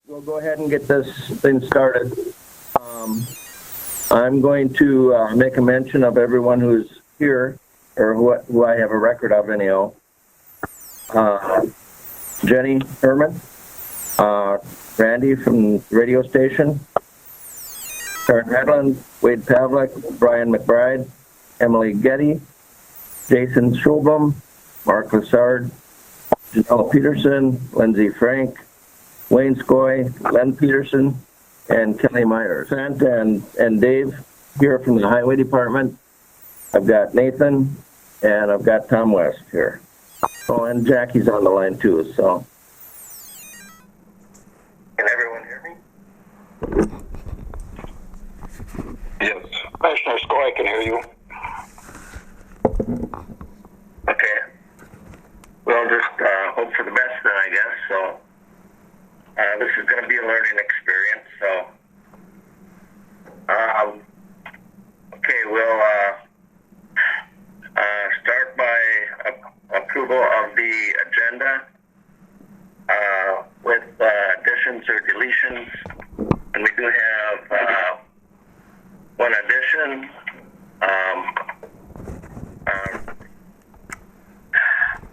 we'll go ahead and get this thing started. I'm going to make a mention of everyone who's here, or who I have a record of anyhow. Jenny Herman, Randy from the radio station, Karen Hedlund, Wade Pavlik, Brian McBride, Emily Getty, Jason Schulblum, Mark Lassard, Janelle Peterson, Lindsay Frank, Wayne Scoy, Len Peterson, and Kelly Myers. And Dave here from the Highway Department. I've got Nathan, and I've got Tom West here. Oh, and Jackie's on the line too, so. Can everyone hear me? Yes. Commissioner Scoy, I can hear you. Okay. We'll just hope for the best then, I guess. So this is going to be a learning experience. So okay, we'll start by approval of the agenda with additions or deletions, and we do have one addition.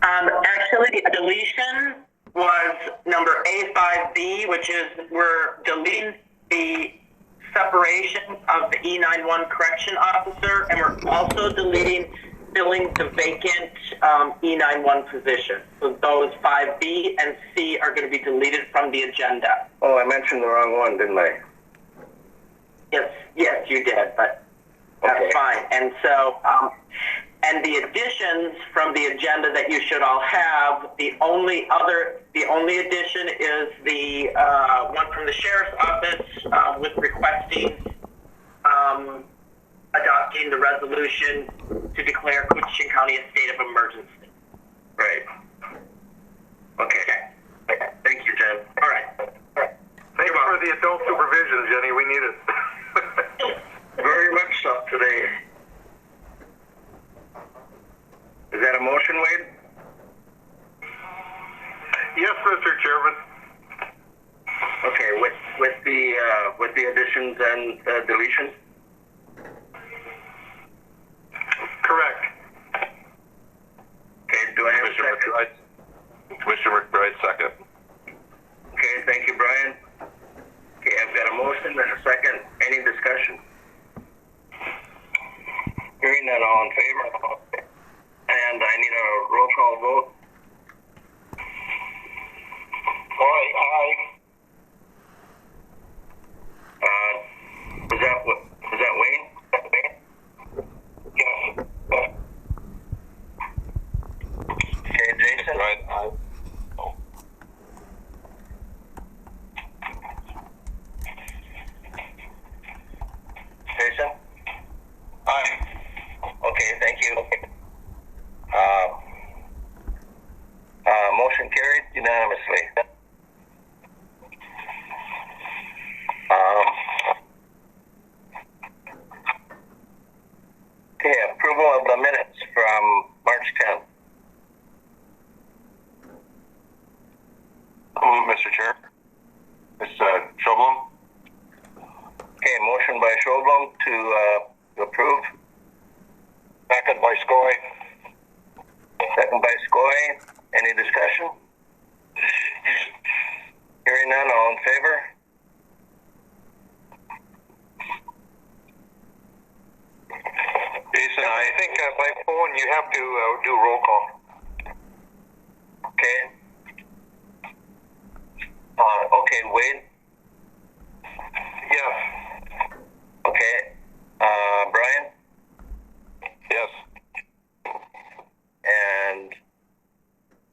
Actually, the deletion was number A5B, which is we're deleting the separation of the E91 correction officer, and we're also deleting filling the vacant E91 position. So those 5B and C are going to be deleted from the agenda. Oh, I mentioned the wrong one, didn't I? Yes, you did, but that's okay. Fine. And so, and the additions from the agenda that you should all have, the only addition is the one from the sheriff's office with requesting adopting the resolution to declare Koochiching County a state of emergency. Right. Okay. Thank you, Jen. All right. Thank you for the adult supervision, Jenny. We need it. Very much so today. Is that a motion, Wade? Yes, Mr. Chairman. Okay, with the additions and deletions? Correct. Okay, do I have a second? Commissioner McBride, second. Okay, thank you, Brian. Okay, I've got a motion and a second. Any discussion? Hearing none, all in favor? And I need a roll call vote. Aye. Was that Wayne? Yes. Okay, Jason? Right. Aye. Jason? Aye. Okay, thank you. Motion carried unanimously. Okay, approval of the minutes from March 10th. Mr. Chair. Mr. Schulblum. Okay, motion by Schulblum to approve. Second by Scoy. Second by Scoy. Any discussion? Hearing none, all in favor? Jason, I think by phone you have to do roll call. Okay. Okay, Wade? Yes. Okay. Brian? Yes. And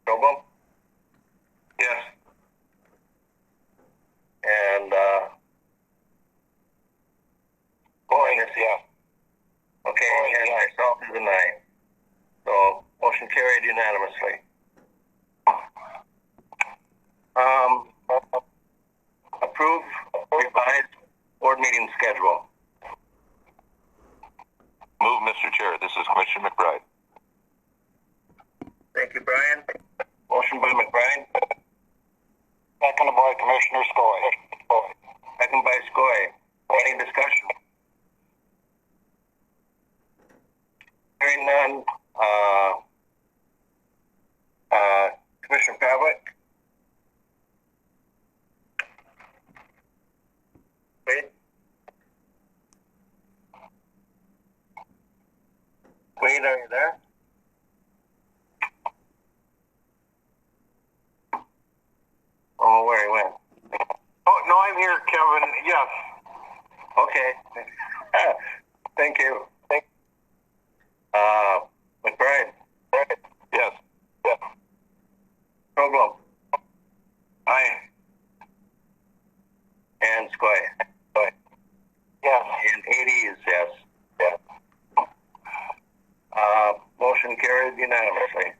Schulblum? Yes. And Boy, yeah. okay, and myself is an aye. So motion carried unanimously. Approve revised board meeting schedule. Move, Mr. Chair. This is Commissioner McBride. Thank you, Brian. Motion by McBride. Second by Commissioner Scoy. Hearing none, Commissioner Pavlik? Wade? Wade, are you there? Oh, where he went? Oh, no, I'm here, Kevin. Yes. Okay. Thank you. McBride? Yes. Yes. Problem? Aye. And Squay? Yes. And 80 is yes. Yes. Motion carried unanimously.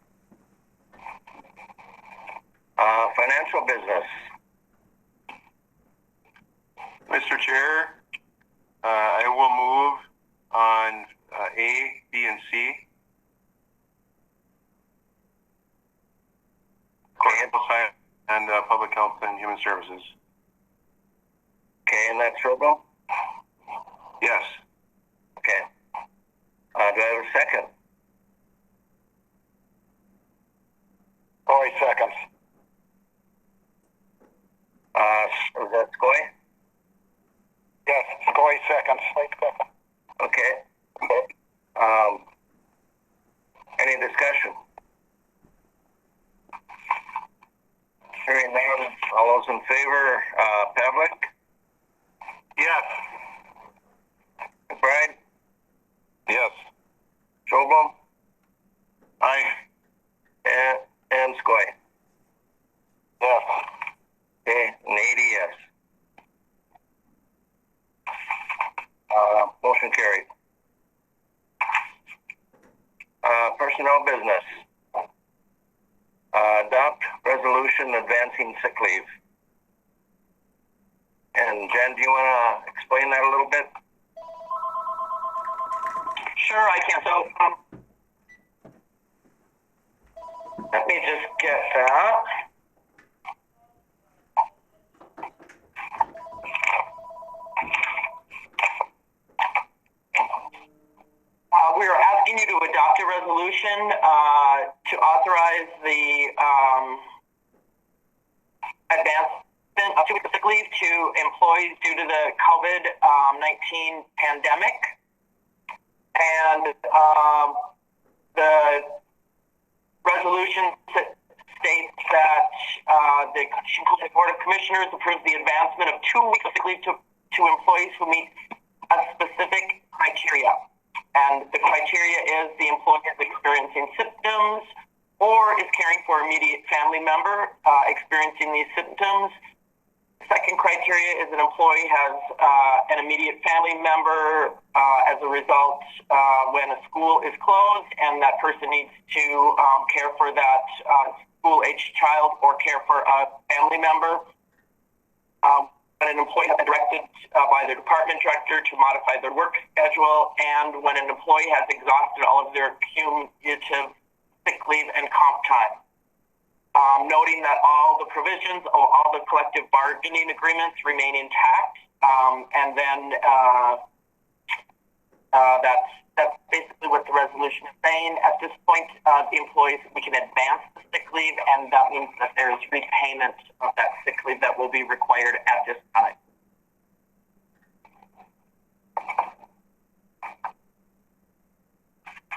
Financial business. Mr. Chair, I will move on A, B, and C. And Public Health and Human Services. Okay, and that's Robo? Yes. Okay. Do I have a second? Corey seconds. Is that Scoy? Yes, Corey seconds. Okay. Any discussion? Hearing none, all those in favor, Pavlik? Yes. McBride? Yes. Schobel? Aye. And Scoy? Yes. Okay, and 80 yes. Motion carried. Personnel business. Adopt resolution advancing sick leave. And Jen, do you want to explain that a little bit? Sure, I can. So, let me just get that. We are asking you to adopt a resolution to authorize the advancement of 2 weeks of sick leave to employees due to the COVID-19 pandemic. And the resolution states that the Koochiching Board of Commissioners approves the advancement of 2 weeks of sick leave to employees who meet a specific criteria. And the criteria is the employee is experiencing symptoms or is caring for an immediate family member experiencing these symptoms. The second criteria is an employee has an immediate family member as a result when a school is closed and that person needs to care for that school-aged child or care for a family member. When an employee has been directed by their department director to modify their work schedule, and when an employee has exhausted all of their cumulative sick leave and comp time. Noting that all the provisions of all the collective bargaining agreements remain intact, and then that's basically what the resolution is saying. At this point, the employees, we can advance the sick leave, and that means that there is repayment of that sick leave that will be required at this time.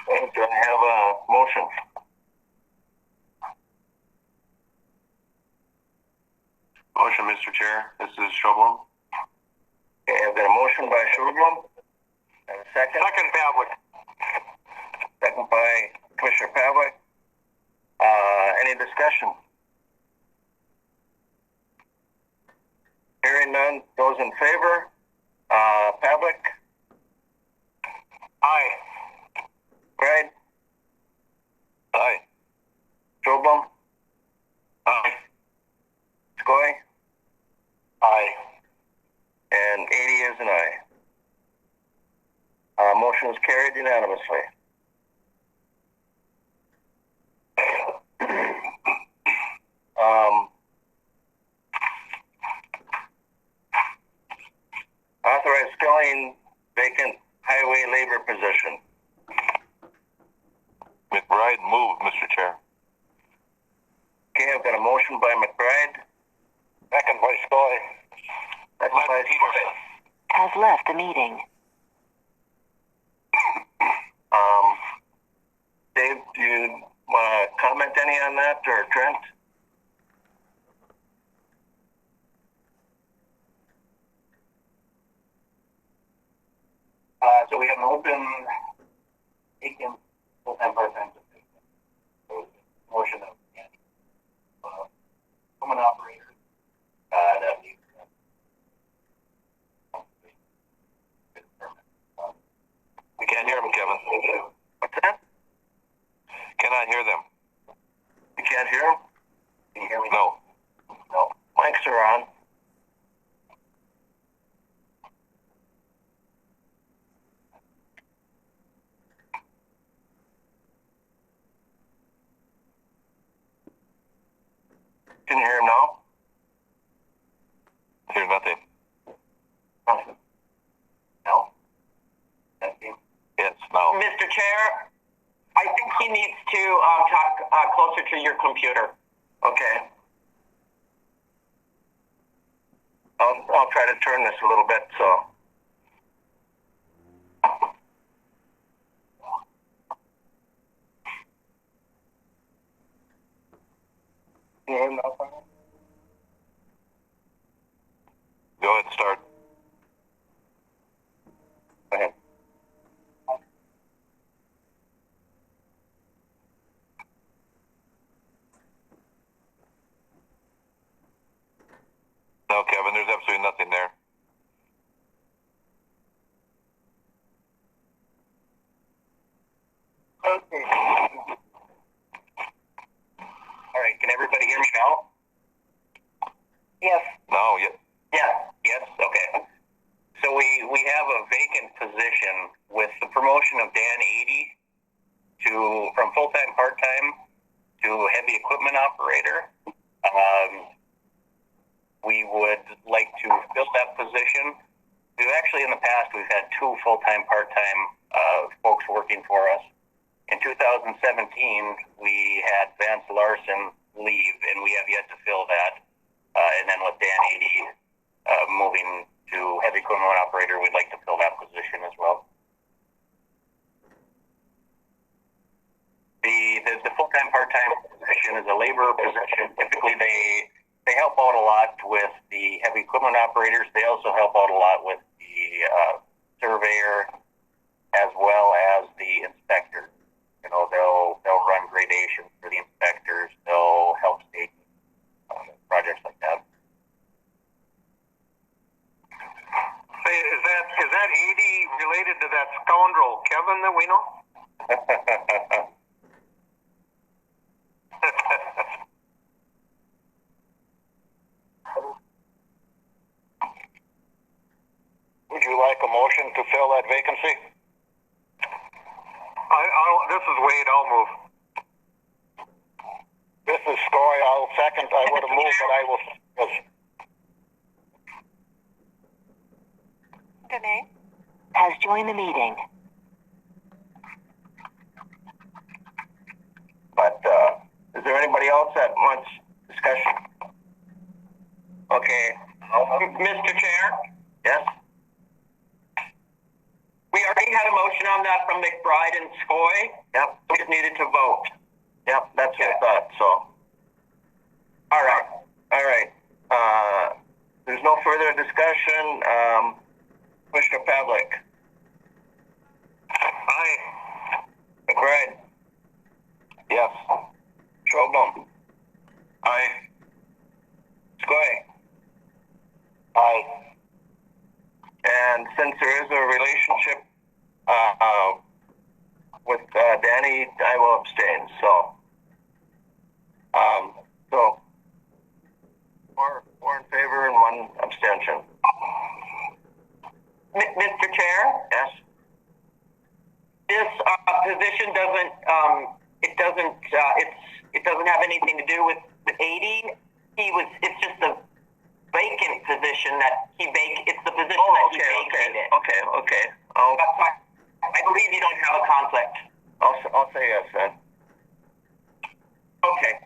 Do I have a motion? Motion, Mr. Chair. This is Shoblum. Okay, I've got a motion by Schulblum. And a second? Second, Pavlik. Second by Commissioner Pavlik. Any discussion? Hearing none, those in favor? Pavlik? Aye. Brad? Aye. Schulblum? Aye. Scoy? Aye. And 80 is an aye. Motion is carried unanimously. Authorized filling vacant highway labor position. McBride moved, Mr. Chair. Okay, I've got a motion by McBride. Second by Scoy. Second by Scoy. Has left the meeting. Dave, do you want to comment any on that, or Trent? So we have an open vacant full-time part-time position. So motion of woman operator that we We can't hear them, Kevin. What's that? Cannot hear them. You can't hear him? can you hear me? No. No. Mics are on. Can you hear him now? Hear nothing. Nothing. No. Nothing. Yes, now. Mr. Chair, I think he needs to talk closer to your computer. Okay. I'll try to turn this a little bit, so. Can you hear me now, Simon? Go ahead and start. Go ahead. No, Kevin, there's absolutely nothing there. Okay. All right, can everybody hear me now? Yes. No, yet. Yeah. Yes? Okay. So we have a vacant position with the promotion of Dan 80 from full-time part-time to heavy equipment operator. We would like to fill that position. We've actually, in the past, we've had two full-time part-time folks working for us. In 2017, we had Vance Larson leave, and we have yet to fill that. And then with Dan 80 moving to heavy equipment operator, we'd like to fill that position as well. The full-time part-time position is a labor position. Typically, they help out a lot with the heavy equipment operators. They also help out a lot with the surveyor as well as the inspector. You know, they'll run gradations for the inspectors. They'll help state projects like that. Hey, is that 80 related to that scoundrel Kevin that we know? Would you like a motion to fill that vacancy? This is Wade. I'll move. This is Scoy. I'll second. I would have moved, but I will. Yes. Danae has joined the meeting. But is there anybody else that wants discussion? Okay. Mr. Chair, Yes? we already had a motion on that from McBride and Scoy. Yep. We just needed to vote. Yep, that's what I thought, so. All right. All right. There's no further discussion. Commissioner Pavlik. Aye. McBride. Yes. Schobel. Aye. Scoy. Aye. And since there is a relationship with Danny, I will abstain. So, four in favor and one abstention. Mr. Chair, Yes. this position doesn't it doesn't have anything to do with 80. It's just a vacant position that it's the position that he vacated. Okay. That's why I believe you don't have a conflict. I'll say yes then. Okay.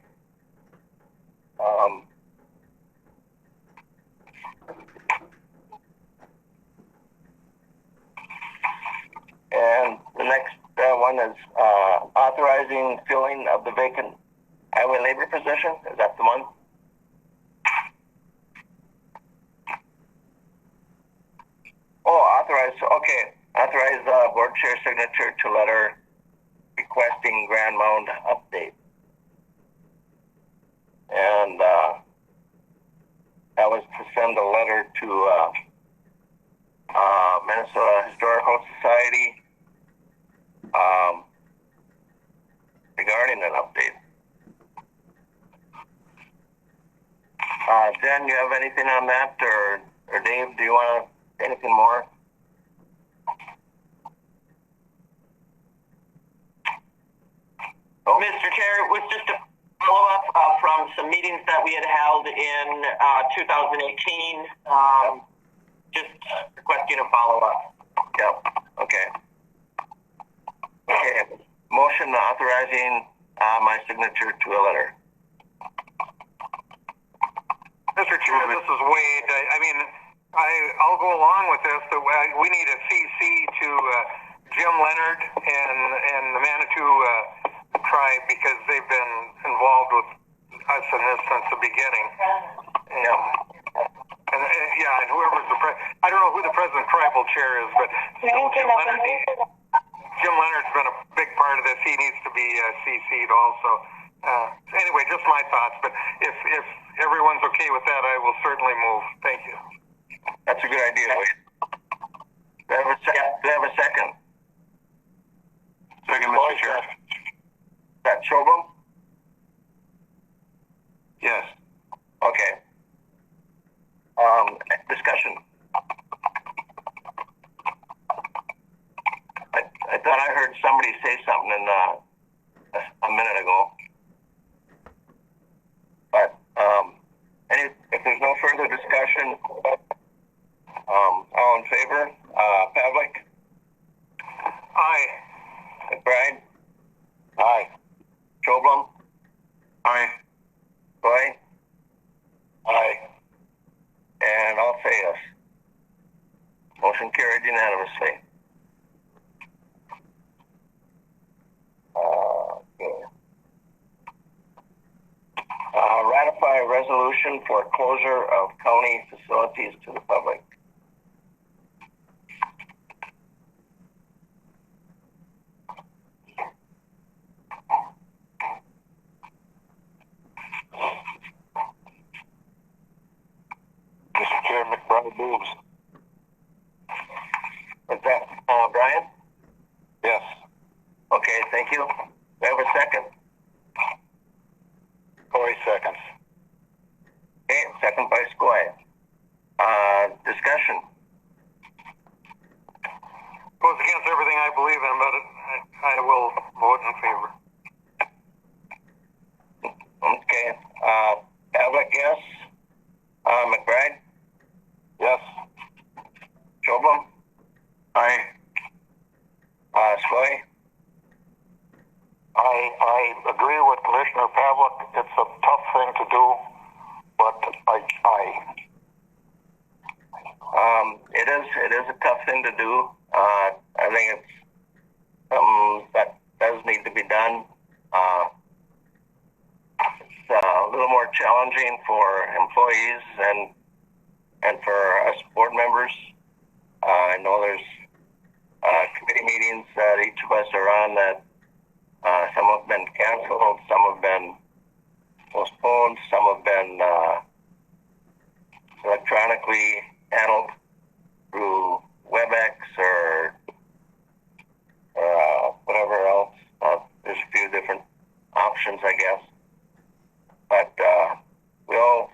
And the next one is authorizing filling of the vacant highway labor position. Is that the one? Oh, authorize. Okay, authorize board chair signature to letter requesting Grand Mound update. And that was to send a letter to Minnesota Historical Society regarding an update. Jen, you have anything on that, or Dave, do you want to say anything more? Oh. Mr. Chair, it was just a follow-up from some meetings that we had held in 2018. Just requesting a follow-up. Yep. Okay. Okay. Motion authorizing my signature to a letter. Mr. Chair, this is Wade. I'll go along with this. We need a CC to Jim Leonard and the Manitou tribe because they've been involved with us in this since the beginning. And whoever's I don't know who the present tribal chair is, but Jim Leonard's been a big part of this. He needs to be CC'd also. Anyway, just my thoughts. But if everyone's okay with that, I will certainly move. Thank you. That's a good idea. Do I have a second? Second, Mr. Chair. Is that Shobham? Yes. Okay. Discussion. I thought I heard somebody say something a minute ago. But if there's no further discussion, all in favor? Pavlik? Aye. McBride? Aye. Shobham? Aye. Roy? Aye. And I'll say yes. Motion carried unanimously. Ratify a resolution for closure of county facilities to the public. Mr. Chair, McBride moves. Is that Brian? Yes. Okay, thank you. Do I have a second? Corey seconds. Okay, second by Skoye. Discussion. Goes against everything I believe in, but I will vote in favor. Okay. Pavlik, yes. McBride? Yes. Shobham? Aye. Skoye? I agree with Commissioner Pavlik. It's a tough thing to do, but it is a tough thing to do. I think it's something that does need to be done. It's a little more challenging for employees and for us board members. I know there's committee meetings that each of us are on that some have been canceled, some have been postponed, some have been electronically handled through WebEx or whatever else. There's a few different options, I guess. But we'll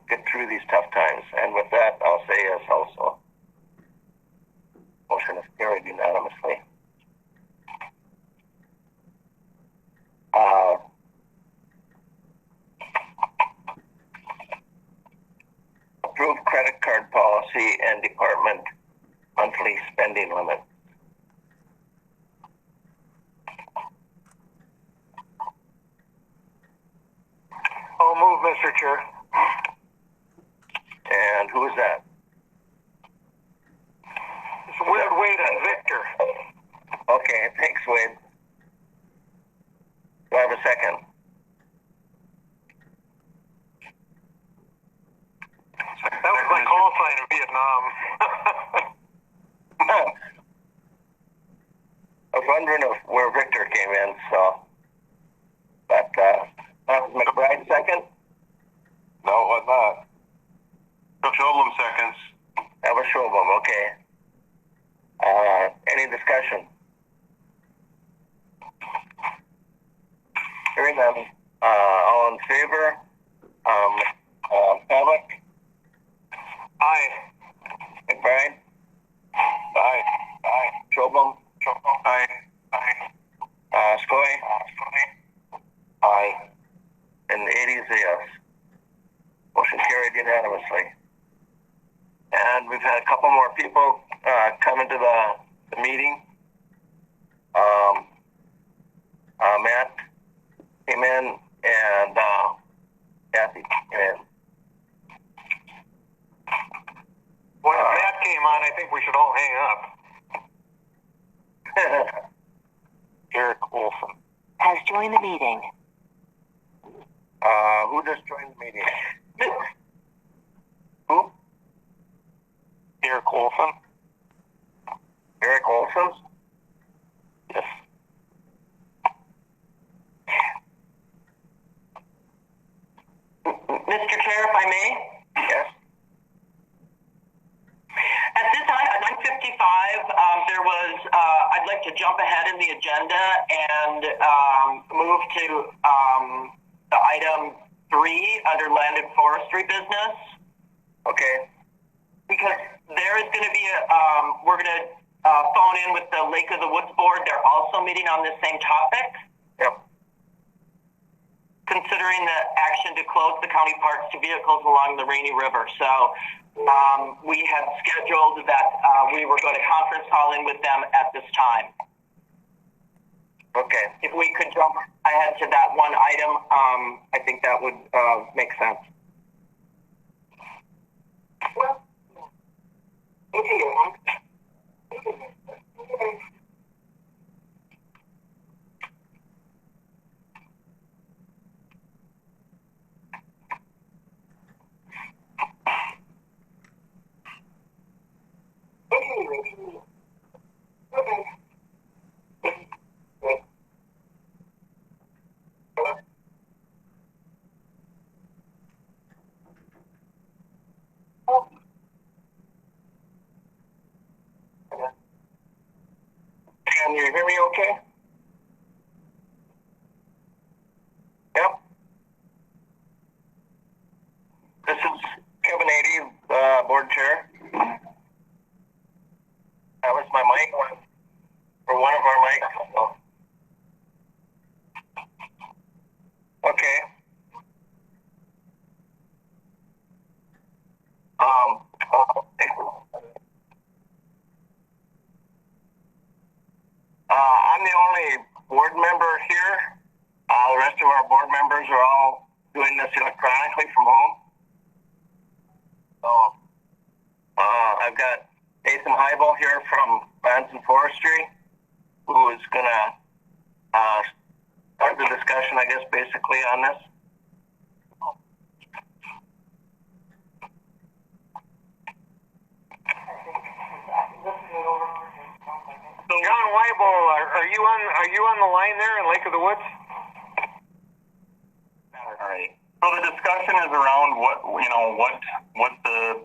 get through these tough times. And with that, I'll say yes also. Motion is carried unanimously. Approve credit card policy and department monthly spending limit. Mr. Chair. And who is that? It's Wade and Victor. Okay, thanks, Wade. Do I have a second? That was my call sign in Vietnam. I was wondering where Victor came in, so. But, that was McBride second? No, it was not. Showblum seconds. That was Showblum, okay. Any discussion? Hearing none. All in favor? Pavlik? Aye. McBride? Aye. Aye. Showblum? Aye. Aye. Skoye? Aye. And 80 is a yes. Motion carried unanimously. And we've had a couple more people come into the meeting. Matt came in and Kathy came in. When Matt came on, I think we should all hang up. Eric Olson. Has joined the meeting. Who just joined the meeting? Who? Eric Olson. Eric Olson? Yes. Mr. Chair, if I may? Yes. At this time, at 9:55, there was, I'd like to jump ahead in the agenda and move to the item 3 under land and forestry business. Okay. Because there is going to be we're going to phone in with the Lake of the Woods Board. They're also meeting on this same topic. Yep. Considering the action to close the county parks to vehicles along the Rainy River. So we had scheduled that we were going to conference call in with them at this time. Okay. If we could jump ahead to that one item, I think that would make sense. Can you hear me okay? Yep. This is Kevin Ady, board chair. That was my mic for one of our mics. So. Okay. I'm the only board member here. The rest of our board members are all doing this electronically from home. So, I've got Nathan Heibel here from Lands and Forestry, who is going to start the discussion, I guess, basically on this. John Weibel, are you on the line there in Lake of the Woods? All right. So the discussion is around what the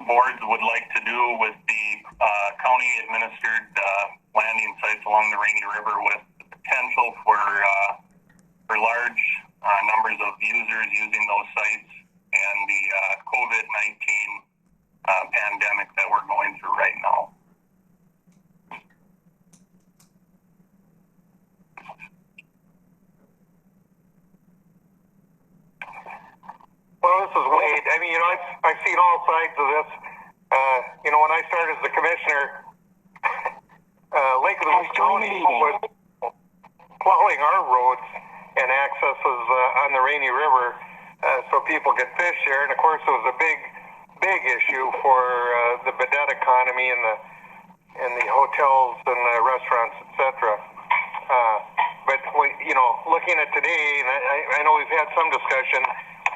boards would like to do with the county administered landing sites along the Rainy River, with the potential for large numbers of users using those sites, and the COVID-19 pandemic that we're going through right now. Well, this is Wade. I mean, I've seen all sides of this. When I started as the commissioner, Lake of the Woods County was plowing our roads and accesses on the Rainy River so people could fish there. And of course, it was a big issue for the bidet economy and the hotels and the restaurants, etc. But looking at today, and I know we've had some discussion.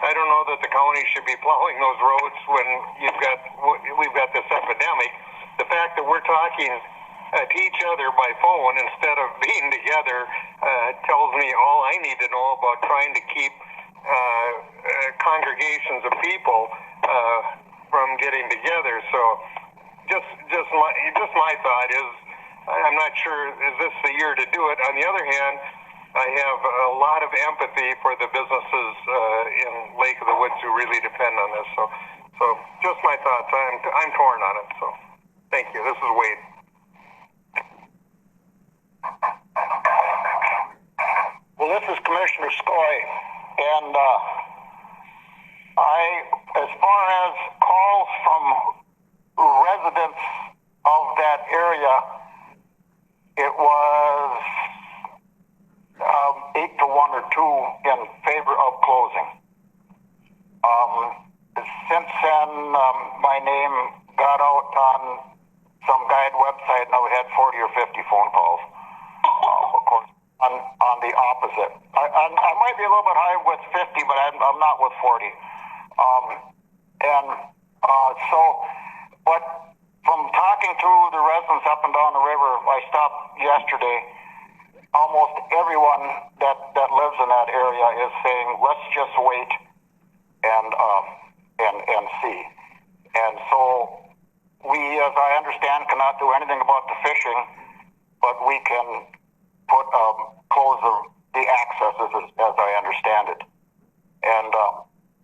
I don't know that the county should be plowing those roads when we've got this epidemic. The fact that we're talking to each other by phone instead of being together tells me all I need to know about trying to keep congregations of people from getting together. So just my thought is, I'm not sure is this the year to do it. On the other hand, I have a lot of empathy for the businesses in Lake of the Woods who really depend on this. So just my thoughts. I'm torn on it. So thank you. This is Wade. Well, this is Commissioner Skoy, and as far as calls from residents of that area, it was 8 to 1 or 2 in favor of closing. Since then, my name got out on some guide website, and we had 40 or 50 phone calls. Of course, on the opposite. I might be a little bit high with 50, but I'm not with 40. But from talking to the residents up and down the river, I stopped yesterday. Almost everyone that lives in that area is saying, let's just wait and see. And so we, as I understand, cannot do anything about the fishing, but we can close the accesses as I understand it. And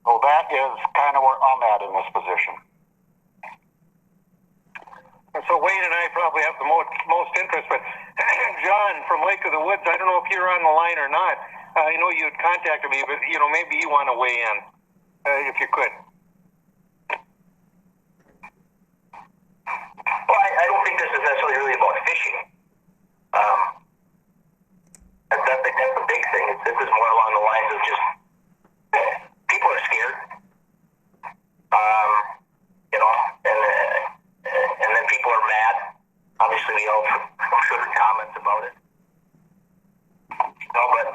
so that is kind of where I'm at in this position. And so Wade and I probably have the most interest, but John from Lake of the Woods, I don't know if you're on the line or not. I know you had contacted me, but maybe you want to weigh in if you could. Well, I don't think this is necessarily really about fishing. That's the big thing. This is more along the lines of just people are scared. And then people are mad. Obviously, we all heard comments about it. But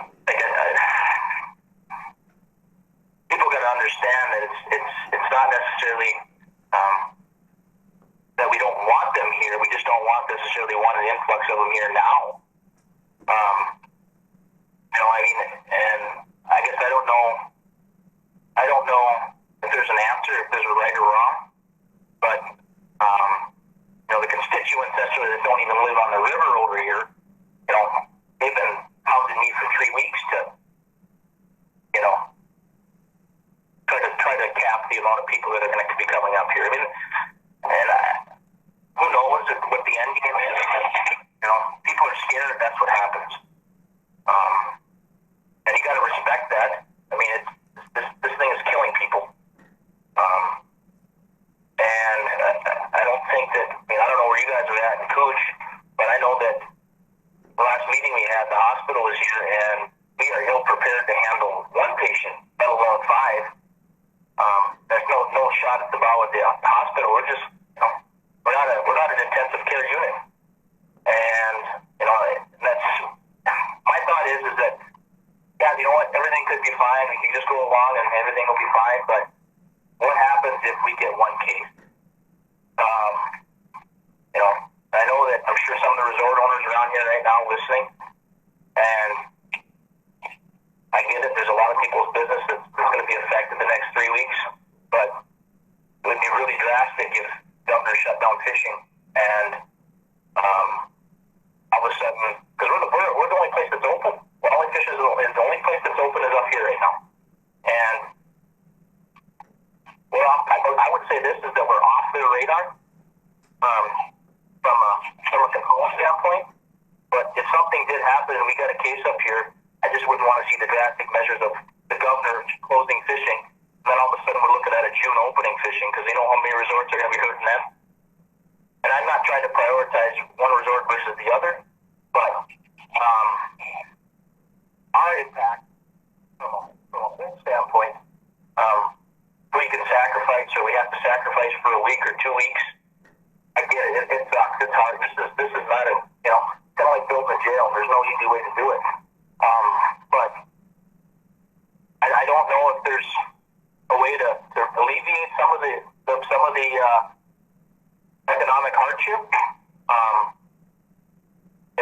people got to understand that it's not necessarily that we don't want them here. We just don't necessarily want an influx of them here now. And I guess I don't know if there's an answer, if there's a right or wrong, but the constituents necessarily that don't even live on the river over here, they've been hounding me for 3 weeks to, try to cap the amount of people that are going to be coming up here. Who knows what the end game is? People are scared. That's what happens. And you got to respect that. This thing is killing people. And I don't think that, I don't know where you guys are at in Cooch, but I know that the last meeting we had, the hospital is here, and we are ill prepared to handle one patient, let alone 5. There's no shot at the bow at the hospital. We're just, we're not an intensive care unit. And, that's, my thought is that, yeah, you know what, everything could be fine. We can just go along and everything will be fine, but what happens if we get one case? I know that I'm sure some of the resort owners around here right now listening, and I get it. There's a lot of people's business that's going to be affected the next 3 weeks, but it would be really drastic if governor shut down fishing and all of a sudden, because we're the only place that's open. Walleye fishing is the only place that's open is up here right now, and I would say this is that we're off their radar from a control standpoint. But if something did happen and we got a case up here, I just wouldn't want to see the drastic measures of the governor closing fishing. And then all of a sudden we're looking at a June opening fishing because you know how many resorts are going to be hurting them. And I'm not trying to prioritize one resort versus the other, but our impact from a whole standpoint there's no easy way to do it. But I don't know if there's a way to alleviate some of the economic hardship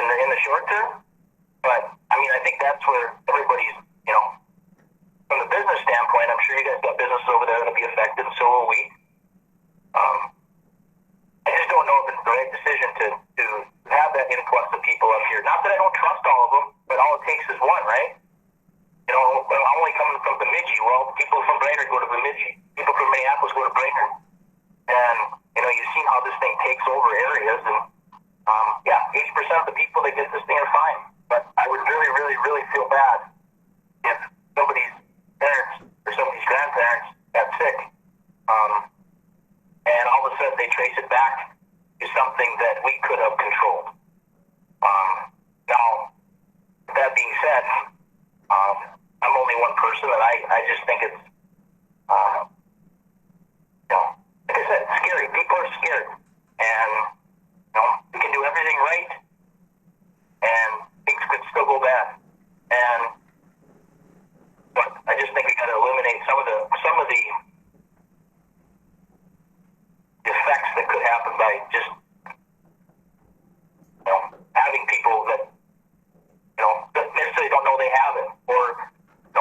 in the short term. But I mean, I think that's where everybody's, from the business standpoint, I'm sure you guys got businesses over there that'll be affected, and so will we. I just don't know if it's the right decision to have that influx of people up here. Not that I don't trust all of them, but all it takes is one, right? I'm only coming from Bemidji. Well, people from Brainerd go to Bemidji. People from Minneapolis go to Brainerd. And, you've seen how this thing takes over areas. And, 80% of the people that get this thing are fine. But I would really, really, really feel bad if somebody's parents or somebody's grandparents got sick. And all of a sudden they trace it back to something that we could have controlled. Now, that being said, I'm only one person, and I just think it's, like I said, scary. People are scared. And, we can do everything right, and things could still go bad. But I just think we got to eliminate some of the effects that could happen by just, having people that, that necessarily don't know they have it, or,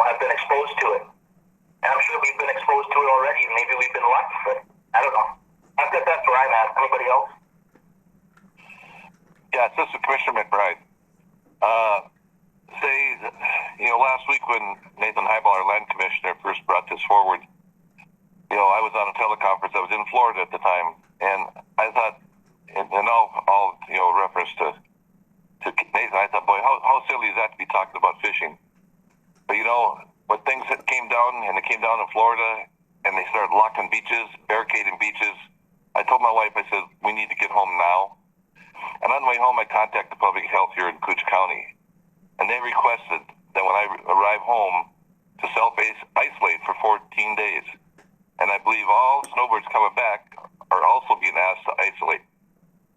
have been exposed to it. And I'm sure we've been exposed to it already. Maybe we've been lucky, but I don't know. I think that's where I'm at. Anybody else? Yes, this is Commissioner McBride. Last week when Nathan Heibel, our land commissioner, first brought this forward, I was on a teleconference. I was in Florida at the time, and I thought, in all reference to Nathan, I thought, boy, how silly is that to be talking about fishing? But when things came down, and it came down in Florida, and they started locking beaches, barricading beaches, I told my wife, I said, we need to get home now. And on the way home, I contacted public health here in Koochiching County, and they requested that when I arrive home to self-isolate for 14 days. And I believe all snowbirds coming back are also being asked to isolate.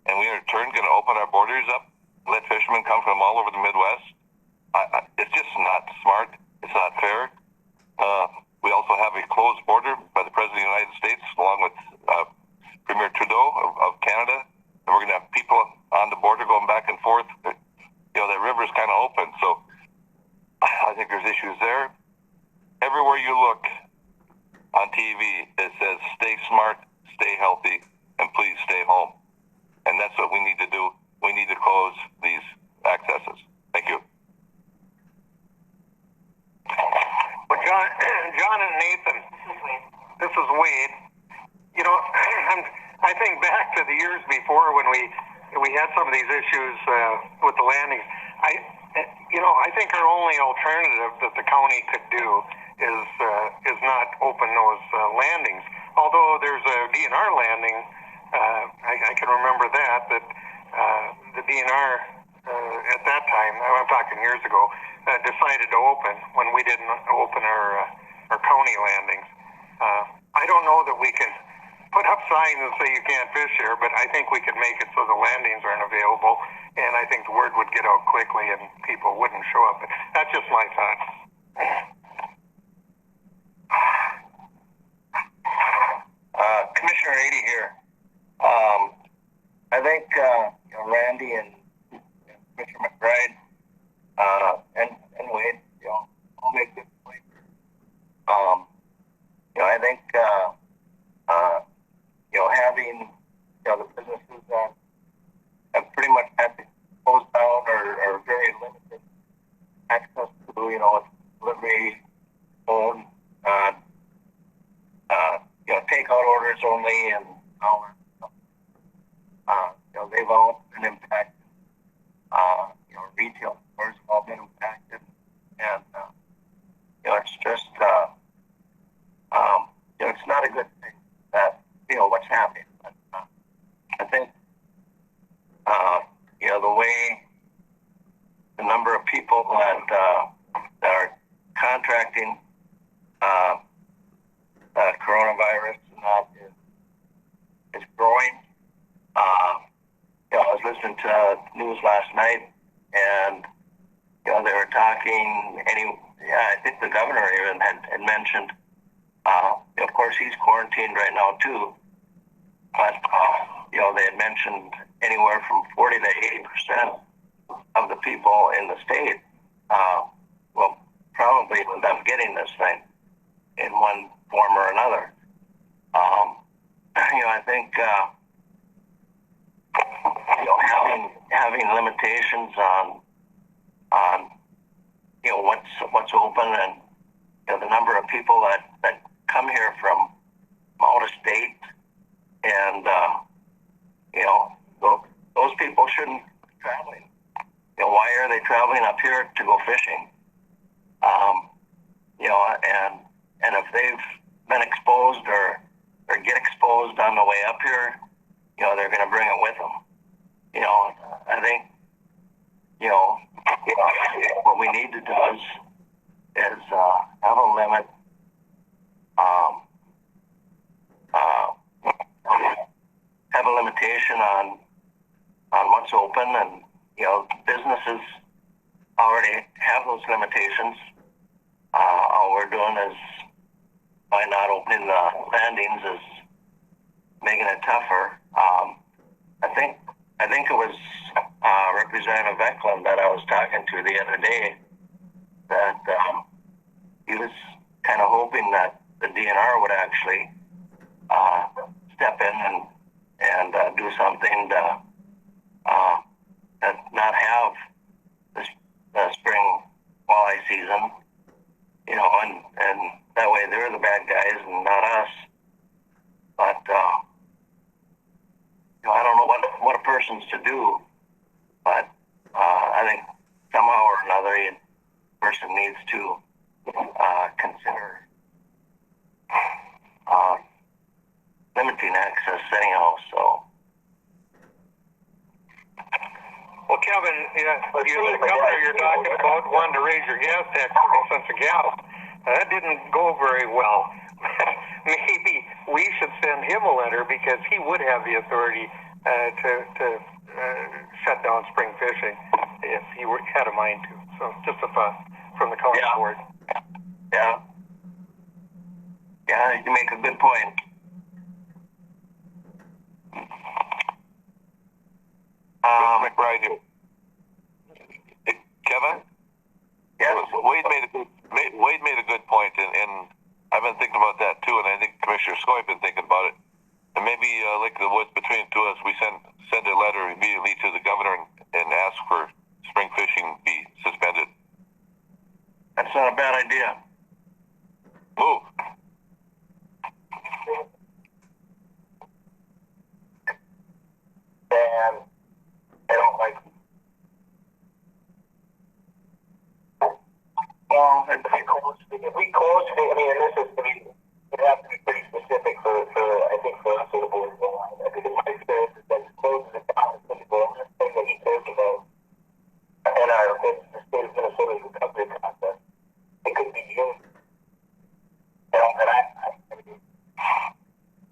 And we are in turn going to open our borders up, let fishermen come from all over the Midwest. It's just not smart. It's not fair. We also have a closed border by the President of the United States, along with Premier Trudeau of Canada. And we're going to have people on the border going back and forth. That river's kind of open. So I think there's issues there. Everywhere you look on TV, it says, stay smart, stay healthy, and please stay home. And that's what we need to do. We need to close these accesses. Thank you. Well, John and Nathan, this is Wade. I think back to the years before when we had some of these issues with the landings. I think our only alternative that the county could do is not open those landings. Although there's a DNR landing, I can remember that the DNR at that time, I'm talking years ago, decided to open when we didn't open our county landings. I don't know that we can put up signs and say you can't fish here, but I think we could make it so the landings aren't available, and I think the word would get out quickly and people wouldn't show up. But that's just my thought. Commissioner 80 here. I think Randy and Commissioner McBride and Wade, all make good points. I think having the businesses that have pretty much had to close down or very limited access to delivery, phone, takeout orders only, and they've all been impacted. Retail stores have all been impacted, and it's just it's not a good thing that what's happening. But, I think the way the number of people that are contracting coronavirus and that is growing. I was listening to news last night, and they were talking. I think the governor even had mentioned. Of course, he's quarantined right now too. But they had mentioned anywhere from 40 to 80% of the people in the state will probably end up getting this thing in one form or another. I think having limitations on what's open and the number of people that come here from out of state, and those people shouldn't be traveling. Why are they traveling up here to go fishing? And if they've been exposed or get exposed on the way up here, they're going to bring it with them. I think what we need to do is have a limit. Have a limitation on what's open, and businesses already have those limitations. All we're doing is, by not opening the landings, is making it tougher. I think it was Representative Eklund that I was talking to the other day, that he was kind of hoping that the DNR would actually step in and do something to not have the spring walleye season, and that way they're the bad guys and not us. But I don't know what a person's to do, but I think somehow or another a person needs to consider limiting access anyhow. So. Well, Kevin, the governor you're talking about wanted to raise your gas tax 30 cents a gallon. That didn't go very well. Maybe we should send him a letter, because he would have the authority to shut down spring fishing if he had a mind to. So just a thought from the county board. Yeah, you make a good point. McBride here. Kevin? Yes. Wade made a good point, and I've been thinking about that too, and I think Commissioner Skoye been thinking about it. And maybe like the woods between the two of us, we send a letter immediately to the governor and ask for spring fishing be suspended. That's not a bad idea. Move. And I don't like. Well, if we close, I mean, and this is, it has to be pretty specific for I think, for us as a board. I think in my experience is that closing it down is the only thing that he cares about. And the state of Minnesota's recovery process. It could be June. And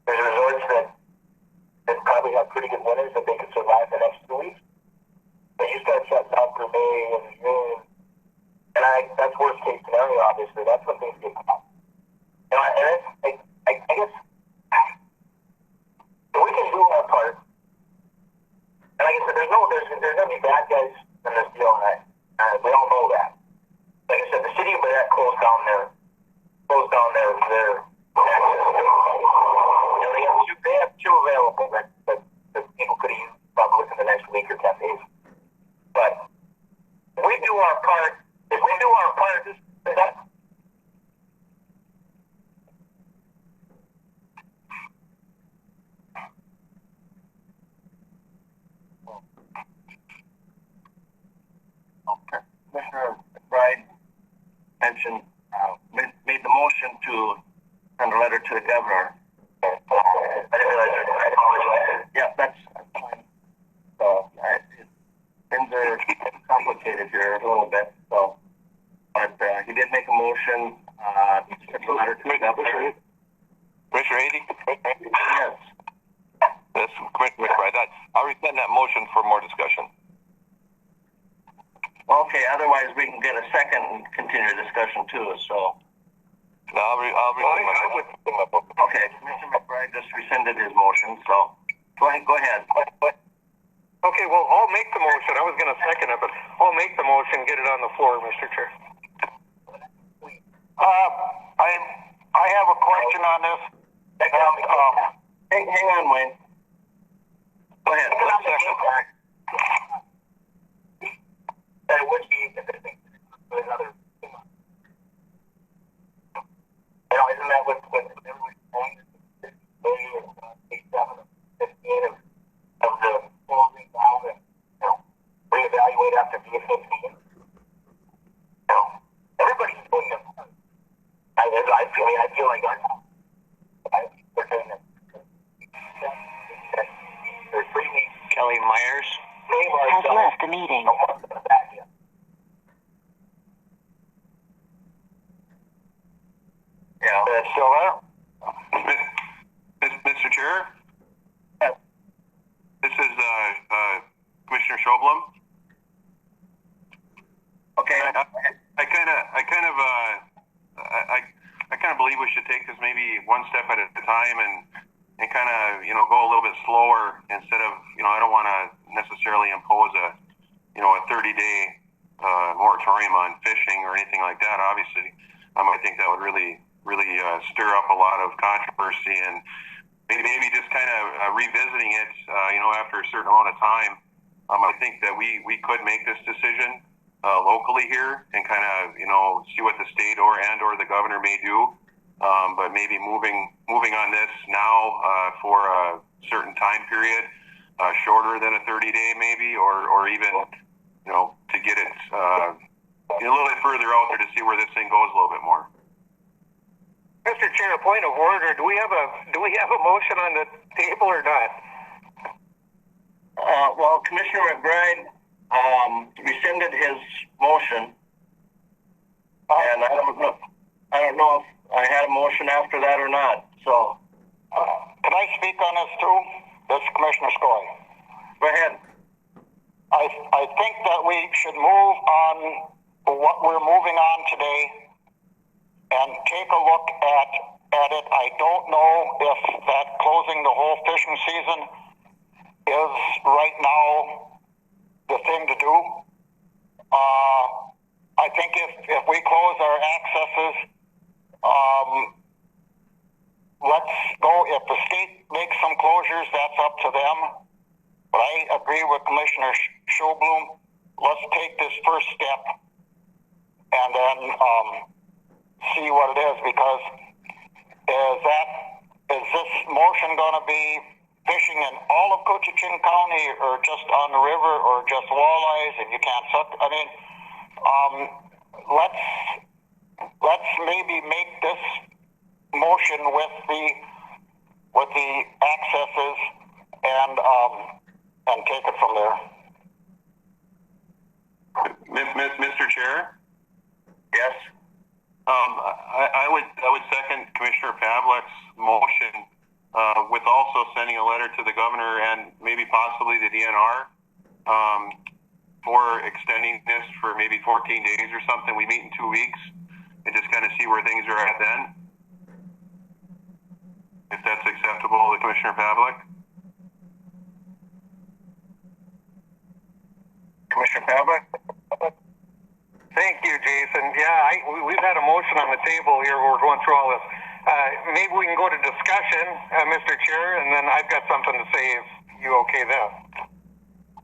there's resorts that probably have pretty good winters that they could survive the next 2 weeks. But you start shutting down for May and June, and that's worst case scenario, obviously. That's when things get tough. And I guess if we can do our part, and like I said, there's going to be bad guys in this deal, and we all know that. Like I said, the city of Barrett closed down their access. They have two available that people could use probably within the next week or 10 days. But if we do our part, that. Commissioner McBride mentioned, made the motion to send a letter to the governor. I didn't realize I apologize. Yeah, that's fine. So things are complicated here a little bit. So, but he did make a motion to send a letter to the governor. Commissioner Ady? Yes. That's Commissioner McBride. I'll resend that motion for more discussion. Okay, otherwise we can get a second and continue discussion too, so. No, I'll rescind my motion. Okay, Commissioner McBride just rescinded his motion, so go ahead. Okay, well, I'll make the motion. I was going to second it, but I'll make the motion, get it on the floor, Mr. Chair. I have a question on this. Hang on, Wayne. Go ahead. That would be another. Isn't that what everyone's saying? 15 of the closing down and reevaluate after being 15. Everybody's doing it. I feel like we're doing it. There's 3 weeks. Kelly Myers Has left the meeting. Yeah, it's still there. Mr. Chair? This is Commissioner Schoblum. Okay. I kind of believe we should take this maybe one step at a time and kind of go a little bit slower instead of I don't want to necessarily impose a 30-day moratorium on fishing or anything like that. Obviously, I think that would really stir up a lot of controversy, and maybe just kind of revisiting it after a certain amount of time. I think that we could make this decision locally here and kind of see what the state or the governor may do, but maybe moving on this now for a certain time period, shorter than a 30-day maybe, or even to get it a little bit further out there to see where this thing goes a little bit more. Mr. Chair, point of order. Do we have a motion on the table or not? Well, Commissioner McBride rescinded his motion, and I don't know if I had a motion after that or not. So, Can I speak on this too? This is Commissioner Skoy. go ahead. I think that we should move on what we're moving on today and take a look at it. I don't know if that closing the whole fishing season is right now the thing to do. I think if we close our accesses, let's go. If the state makes some closures, that's up to them. But I agree with Commissioner Schoblum. Let's take this first step and then see what it is, because is this motion going to be fishing in all of Koochiching County, or just on the river, or just walleyes and you can't suck? I mean, let's maybe make this motion with the accesses and take it from there. Mr. Chair? Yes. I would second Commissioner Pavlik's motion, with also sending a letter to the governor and maybe possibly the DNR for extending this for maybe 14 days or something. We meet in 2 weeks and just kind of see where things are at then. If that's acceptable to Commissioner Pavlik. Commissioner Pavlik? Thank you, Jason. Yeah, we've had a motion on the table here where we're going through all this. Maybe we can go to discussion, Mr. Chair, and then I've got something to say if you okay then.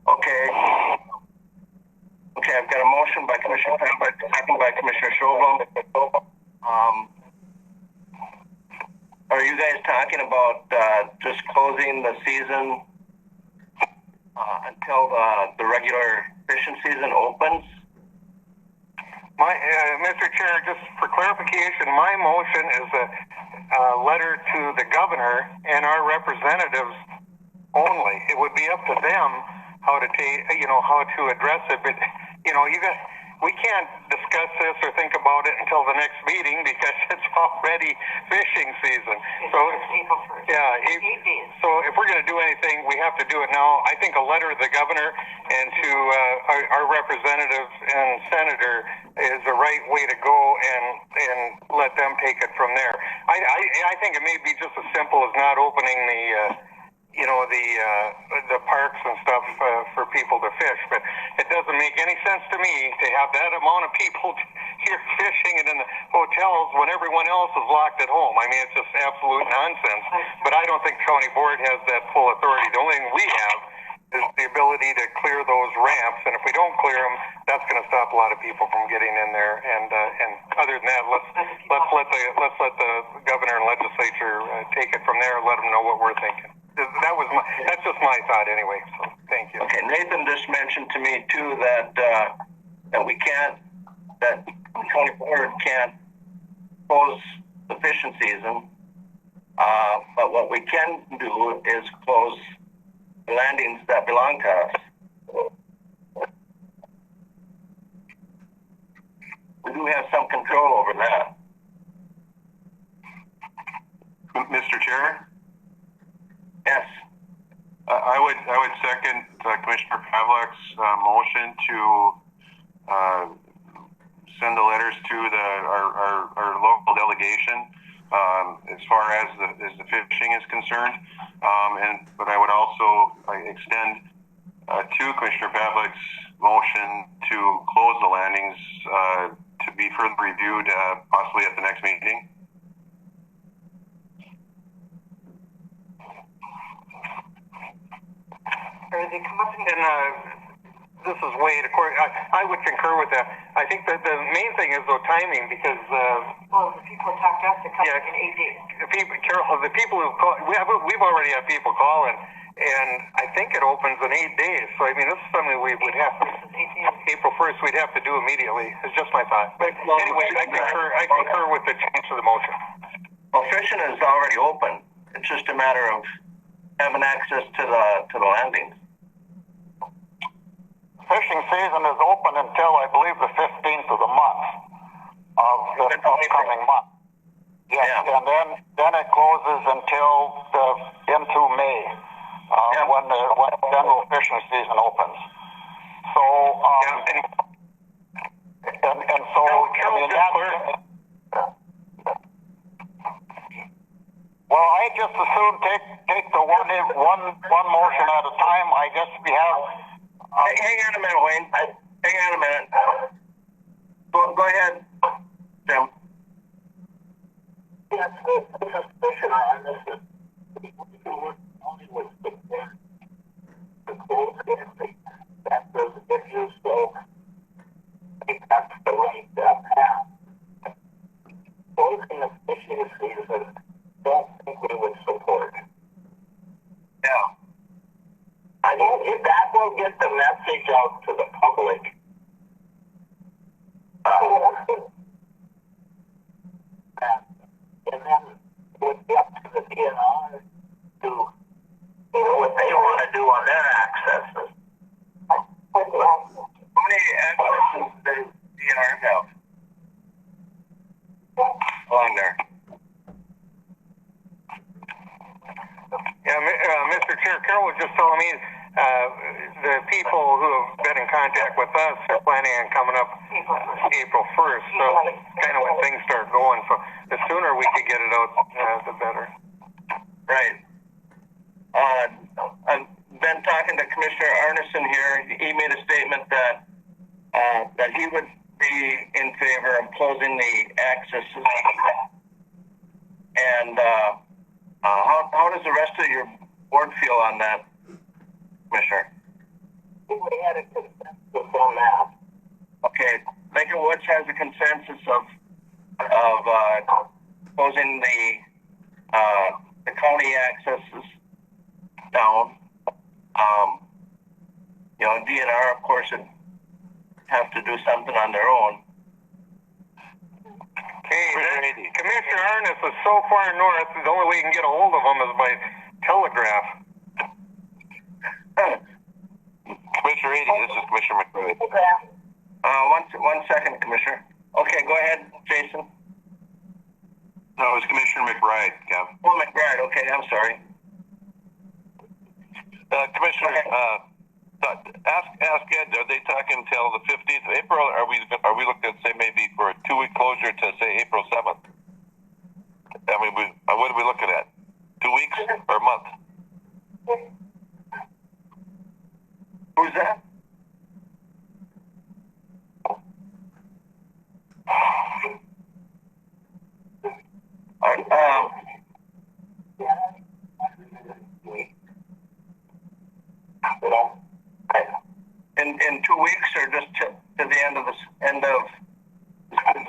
Okay. Okay, I've got a motion by Commissioner Pavlik, second by Commissioner Schoblum. Are you guys talking about just closing the season until the regular fishing season opens? Mr. Chair, just for clarification, my motion is a letter to the governor and our representatives only. It would be up to them how to address it. But we can't discuss this or think about it until the next meeting because it's already fishing season. So, April 1st. yeah. 8 days. So if we're going to do anything, we have to do it now. I think a letter to the governor and to our representatives and senator is the right way to go, and let them take it from there. I think it may be just as simple as not opening the parks and stuff for people to fish, but it doesn't make any sense to me to have that amount of people here fishing and in the hotels when everyone else is locked at home. I mean, it's just absolute nonsense. But I don't think county board has that full authority. The only thing we have is the ability to clear those ramps, and if we don't clear them, that's going to stop a lot of people from getting in there. And other than that, let's let the governor and legislature take it from there and let them know what we're thinking. That's just my thought anyway. So thank you. Okay, Nathan just mentioned to me too that that county board can't close the fishing season, but what we can do is close landings that belong to us. We do have some control over that. Mr. Chair? Yes. I would second Commissioner Pavlik's motion to send the letters to our local delegation as far as the fishing is concerned. But I would also extend to Commissioner Pavlik's motion to close the landings to be further reviewed possibly at the next meeting. They come up and this is Wade. Of course, I would concur with that. I think that the main thing is though timing, because the people talked to us to come in 8 days. The people who call, we've already had people call and I think it opens in 8 days. So I mean, this is something we would have to. April 1st, we'd have to do immediately. It's just my thought. But anyway, I concur with the change to the motion. Well, fishing is already open. It's just a matter of having access to the landings. Fishing season is open until, I believe, the 15th of the month of the upcoming month. Yes, yeah. And then it closes until into May, when the general fishing season opens. So, and so, I mean, well, I just assume take the one motion at a time. I guess we have. Hang on a minute, Wayne. Hang on a minute. Go ahead, Jim. Yes, the suspicion on this is only with the close that does issue, so I think that's the right path. Closing the fishing season, don't think we would support. Yeah. I mean, if that will get the message out to the public. And then it would be up to the DNR to what they want to do on their accesses. How many accesses does DNR have along there? Yeah, Mr. Chair, Carol was just telling me the people who have been in contact with us are planning on coming up April 1st. So kind of when things start going. So the sooner we could get it out, the better. Right. I've been talking to Commissioner Arneson here. He made a statement that he would be in favor of closing the accesses. And how does the rest of your board feel on that, Commissioner? We had a consensus on that. Okay, Lincoln Woods has a consensus of closing the county accesses down. DNR, of course, would have to do something on their own. Hey, Commissioner Arness is so far north, the only way you can get a hold of him is by telegraph. Commissioner Eady, this is Commissioner McBride. Why one second, Commissioner. Okay, go ahead, Jason. No, it was Commissioner McBride, Kev. Oh, McBride. Okay, I'm sorry. Commissioner, ask Ed. Are they talking till the 15th of April? Or are we looking at say maybe for a 2-week closure to say April 7th? I mean, what are we looking at? 2 weeks or a month? Who's that? In 2 weeks, or just to the end of the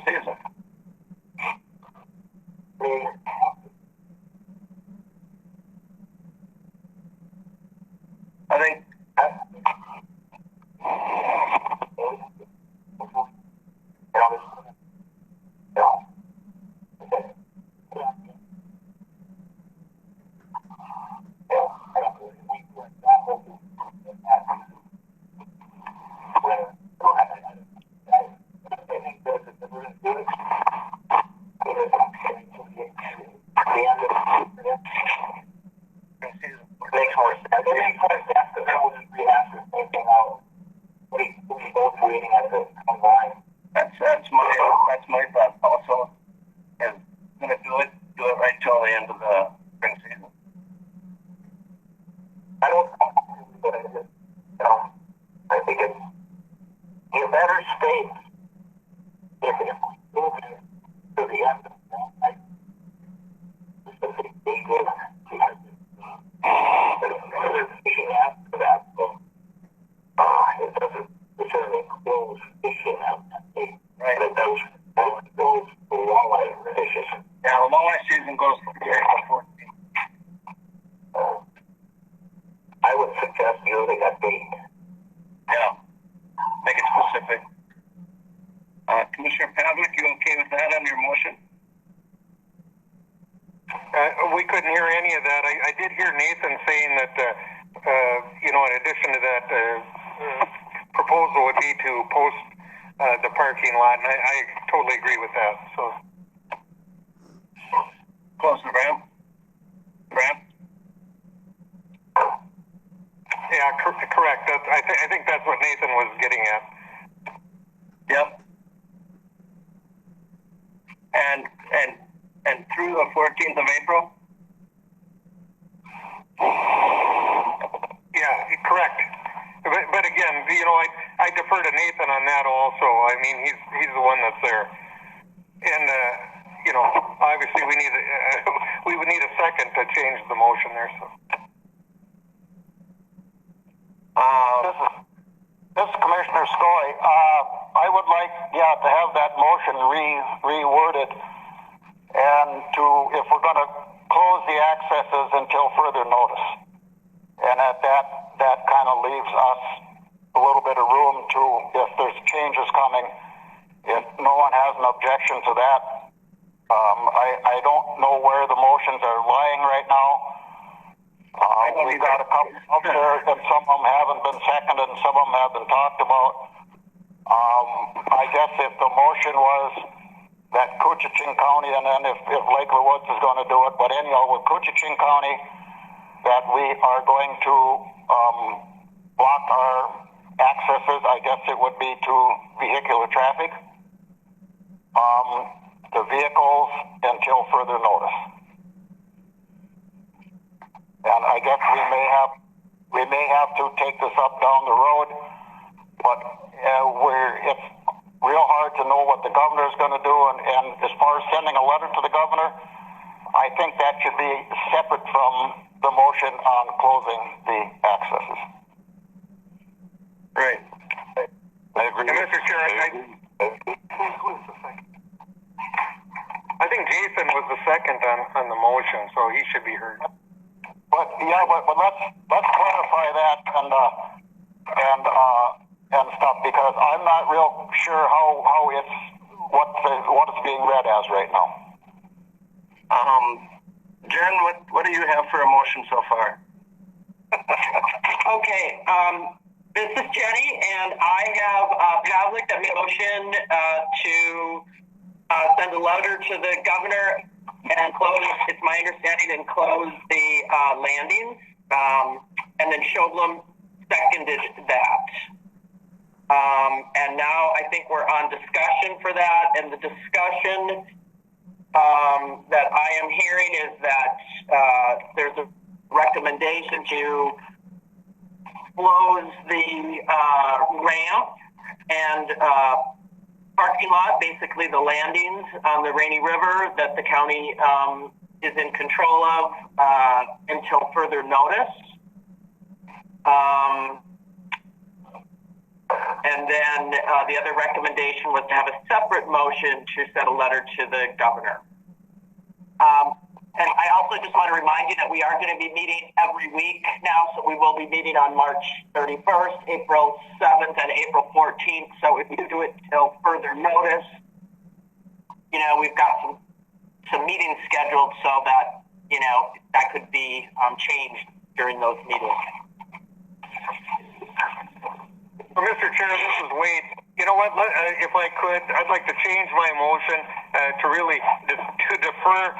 season? I think. That's my thought also. Is going to do it right till the end of the spring season. I don't I think it's a better state if we move it to the end of the night. After that, it doesn't close fishing out that day. Right. But those goes for walleye fishing. Yeah, the walleye season goes from April 14th. I would suggest using a date. Yeah. Make it specific. Commissioner Pavlik, you okay with that on your motion? We couldn't hear any of that. I did hear Nathan saying that, in addition to that, proposal would be to post the parking lot, and I totally agree with that. So, Close the ramp. yeah, correct. I think that's what Nathan was getting at. Yep. And through the 14th of April? Yeah, correct. But again, I defer to Nathan on that also. I mean, he's the one that's there, and obviously we would need a second to change the motion there. So. This is Commissioner Skoy. I would like, to have that motion reworded, and if we're going to close the accesses until further notice, and that kind of leaves us a little bit of room to, if there's changes coming, if no one has an objection to that. I don't know where the motions are lying right now. We got a couple up there, and some of them haven't been seconded, and some of them have been talked about. I guess if the motion was that Koochiching County, and then if Lakeland Woods is going to do it, but anyhow, with Koochiching County, that we are going to block our accesses, I guess it would be to vehicular traffic, the vehicles until further notice. And I guess we may have to take this up down the road, but it's real hard to know what the governor is going to do. And as far as sending a letter to the governor, I think that should be separate from the motion on closing the accesses. Right. I agree. And Mr. Chair, who was the second? I think Jason was the second on the motion, so he should be heard. But let's clarify that and stuff, because I'm not real sure how it's what it's being read as right now. Jen, what do you have for a motion so far? Okay. This is Jenny, and I have Pavlik that made a motion to send a letter to the governor and close, it's my understanding, and close the landings. And then Shoblum seconded that. And now I think we're on discussion for that, and the discussion that I am hearing is that there's a recommendation to close the ramp and parking lot, basically the landings on the Rainy River that the county is in control of until further notice. And then the other recommendation was to have a separate motion to send a letter to the governor. And I also just want to remind you that we are going to be meeting every week now, so we will be meeting on March 31st, April 7th, and April 14th. So if you do it till further notice, you know, we've got some meetings scheduled so that, you know, that could be changed during those meetings. Well, Mr. Chair, this is Wade. You know what? If I could, I'd like to change my motion to really to defer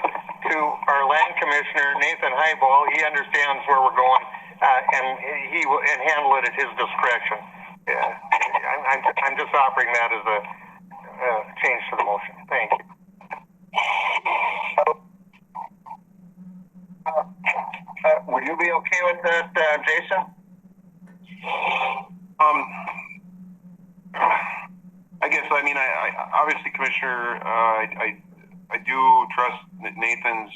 to our land commissioner, Nathan Highball. He understands where we're going, and he will handle it at his discretion. I'm just offering that as a change to the motion. Thank you. Would you be okay with that, Jason? I guess, I mean, I obviously, Commissioner, I do trust Nathan's,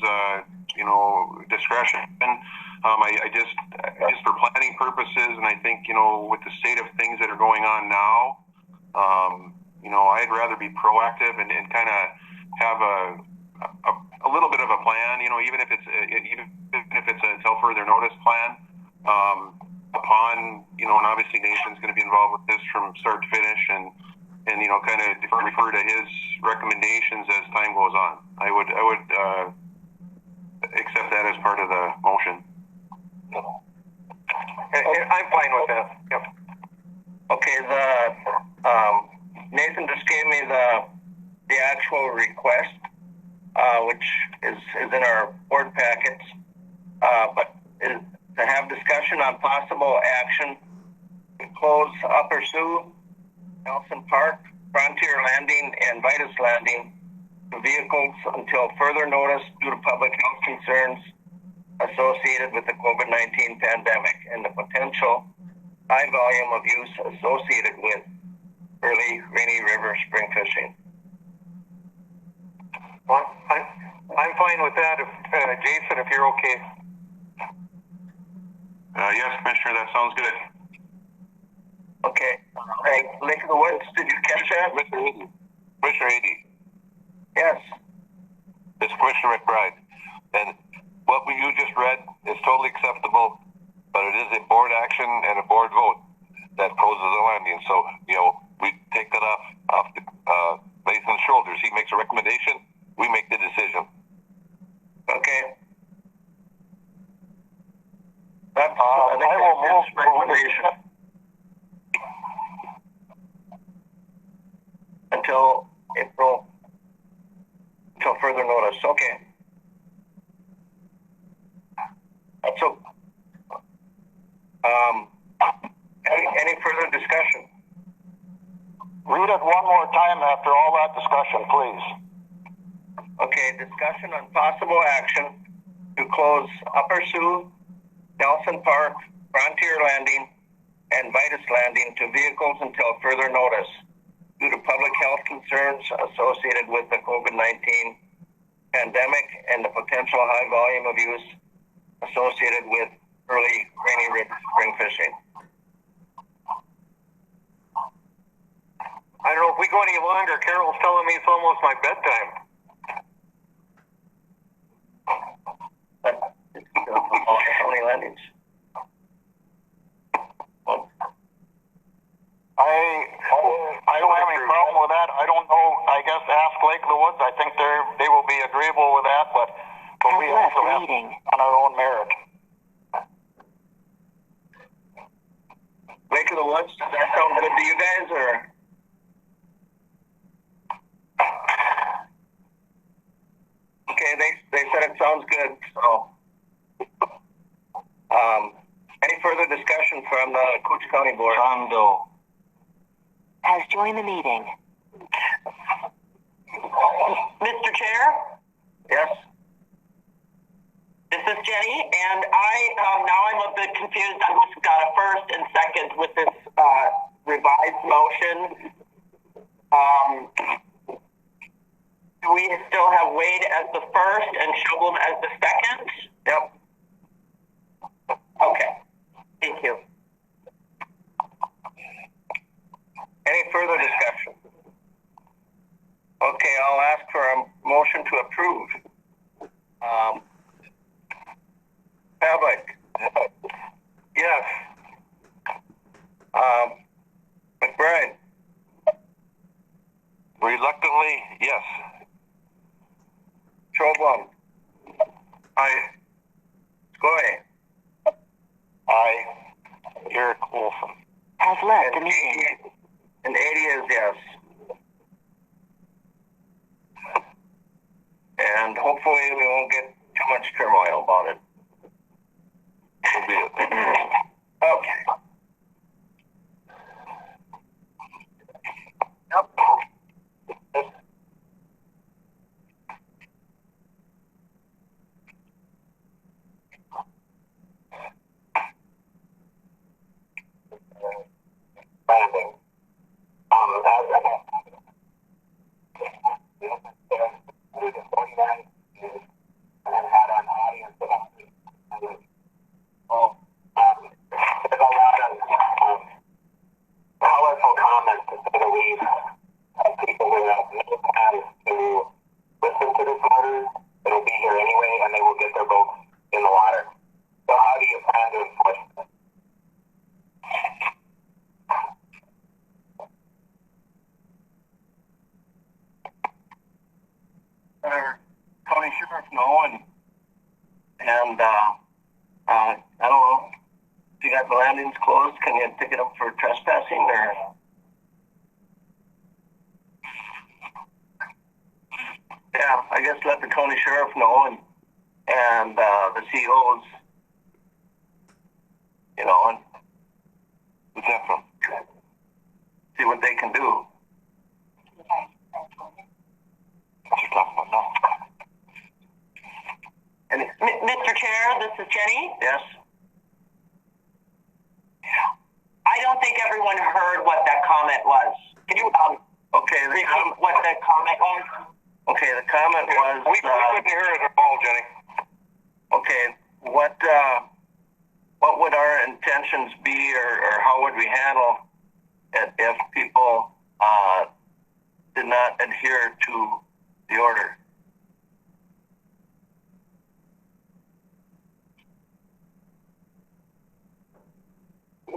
you know, discretion. I just for planning purposes, and I think, you know, with the state of things that are going on now, you know, I'd rather be proactive and kind of have a little bit of a plan, you know, even if it's a till further notice plan, upon, you know, and obviously Nathan's going to be involved with this from start to finish, and you know, kind of refer to his recommendations as time goes on. I would accept that as part of the motion. I'm fine with that. Yep. Okay, Nathan just gave me the actual request, which is in our board packets, but to have discussion on possible action to close Upper Sioux, Nelson Park, Frontier Landing, and Vitus Landing to vehicles until further notice due to public health concerns associated with the COVID-19 pandemic and the potential high volume of use associated with early Rainy River spring fishing. Well, I'm fine with that, Jason, if you're okay. Yes, Commissioner, that sounds good. Okay. Hey, Lake of the Woods, did you catch that? Commissioner Ady. Yes. It's Commissioner McBride. And what you just read is totally acceptable, but it is a board action and a board vote that closes the landing. So, you know, we take that off Nathan's shoulders. He makes a recommendation, we make the decision. Okay. That's, I will move recommendation. Until further notice. Okay. So, any further discussion? Read it one more time after all that discussion, please. Okay, discussion on possible action to close Upper Sioux, Nelson Park, Frontier Landing, and Vitus Landing to vehicles until further notice due to public health concerns associated with the COVID-19 pandemic and the potential high volume of use associated with early Rainy River spring fishing. I don't know if we go any longer. Carol's telling me it's almost my bedtime. How many landings? I don't have any problem with that. I don't know. I guess ask Lake of the Woods. I think they will be agreeable with that, but we also have on our own merit. Lake of the Woods? good to you guys, or? Okay, they said it sounds good, so. Any further discussion from the Cooch County Board? John Doe. Has joined the meeting. Mr. Chair, Yes? this is Jenny, and now I'm a bit confused on who's got a first and second with this revised motion. Do we still have Wade as the first and Shublem as the second? Yep. Okay, thank you. Any further discussion? Okay, I'll ask for a motion to approve. Pavlik? Yes. McBride? Reluctantly, yes. Shublem? Aye. Skoye? Aye. Eric Wolfen. Has left the And meeting. And 80 is yes. And hopefully we won't get too much turmoil about it. So be it. Okay. Yep. Powerful comments, to say the least. People will have no time to listen to this order. It'll be here anyway, and they will get their votes in the water. So how do you plan to enforce this? County Sheriff know, and I don't know. If you got the landings closed, can you pick it up for trespassing, or? Yeah, I guess let the county sheriff know, and the COs, you know, and What's that from? see what they can do. What you talking about now? And Mr. Chair, this is Jenny. yes, I don't think everyone heard what that comment was. Can you okay. repeat what the comment was? Okay, the comment was. We couldn't hear it at all, Jenny. Okay, what would our intentions be, or how would we handle it if people did not adhere to the order?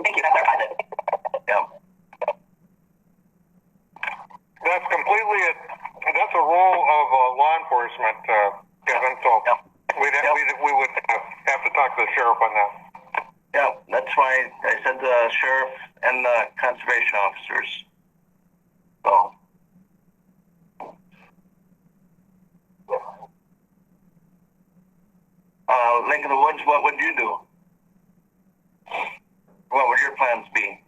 Thank you, that clarifies it. Yeah. That's a role of law enforcement, Kevin, so we would have to talk to the sheriff on that. Yeah, that's why I said the sheriff and the conservation officers. So. Lake of the Woods, what would you do? What would your plans be?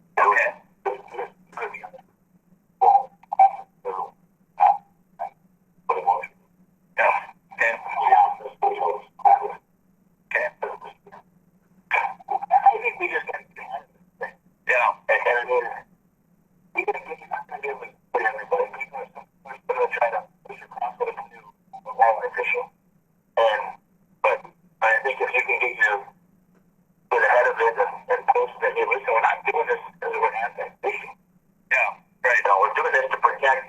Okay. Yeah. Okay. Okay. I think we just got to Yeah. and I mean, we're not going to be able to put everybody. We're going to try to push across what we can do all official. But I think if you can get ahead of it and post that, hey, listen, we're not doing this because we're anti-fishing. Yeah. Right. No, we're doing this to protect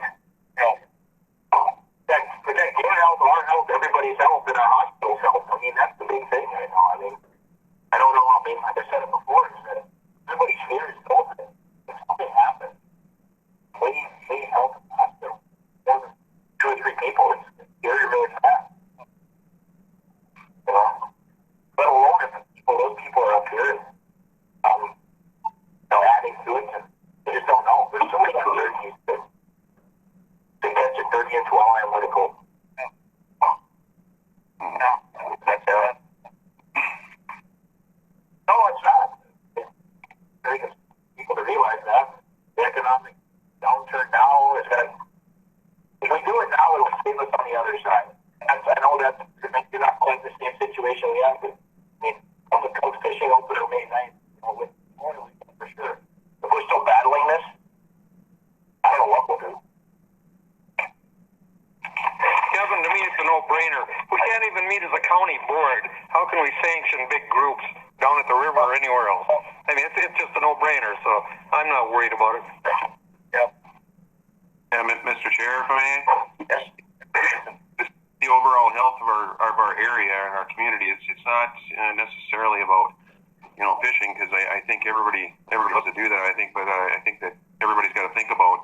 your health, our health, everybody's health, and our hospital's health. I mean, that's the big thing right now. I mean, I don't know. I mean, like I said it before, is that everybody's fear is COVID. turning into all analytical. No, that's it. No, it's not. It's people to realize that the economic downturn now is that if we do it now, it'll save us on the other side. I know that you're not quite the same situation we have, but I mean, on the coast fishing open on May 9th, with oil, for sure. If we're still battling this, I don't know what we'll do. Kevin, to me, it's a no-brainer. We can't even meet as a county board. How can we sanction big groups down at the river or anywhere else? I mean, it's just a no-brainer, so I'm not worried about it. Yep. Yeah, Mr. Chair, if I may. Yes. The overall health of our area and our community. It's not necessarily about fishing, because I think everybody wants to do that. I think that everybody's got to think about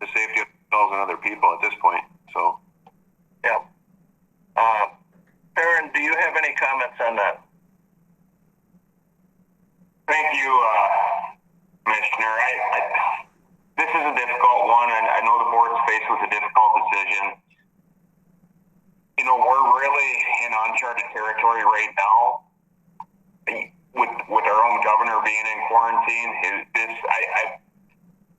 the safety of themselves and other people at this point. So, Yeah. Aaron, do you have any comments on that? Thank you, Commissioner. This is a difficult one, and I know the board's faced with a difficult decision. We're really in uncharted territory right now with our own governor being in quarantine.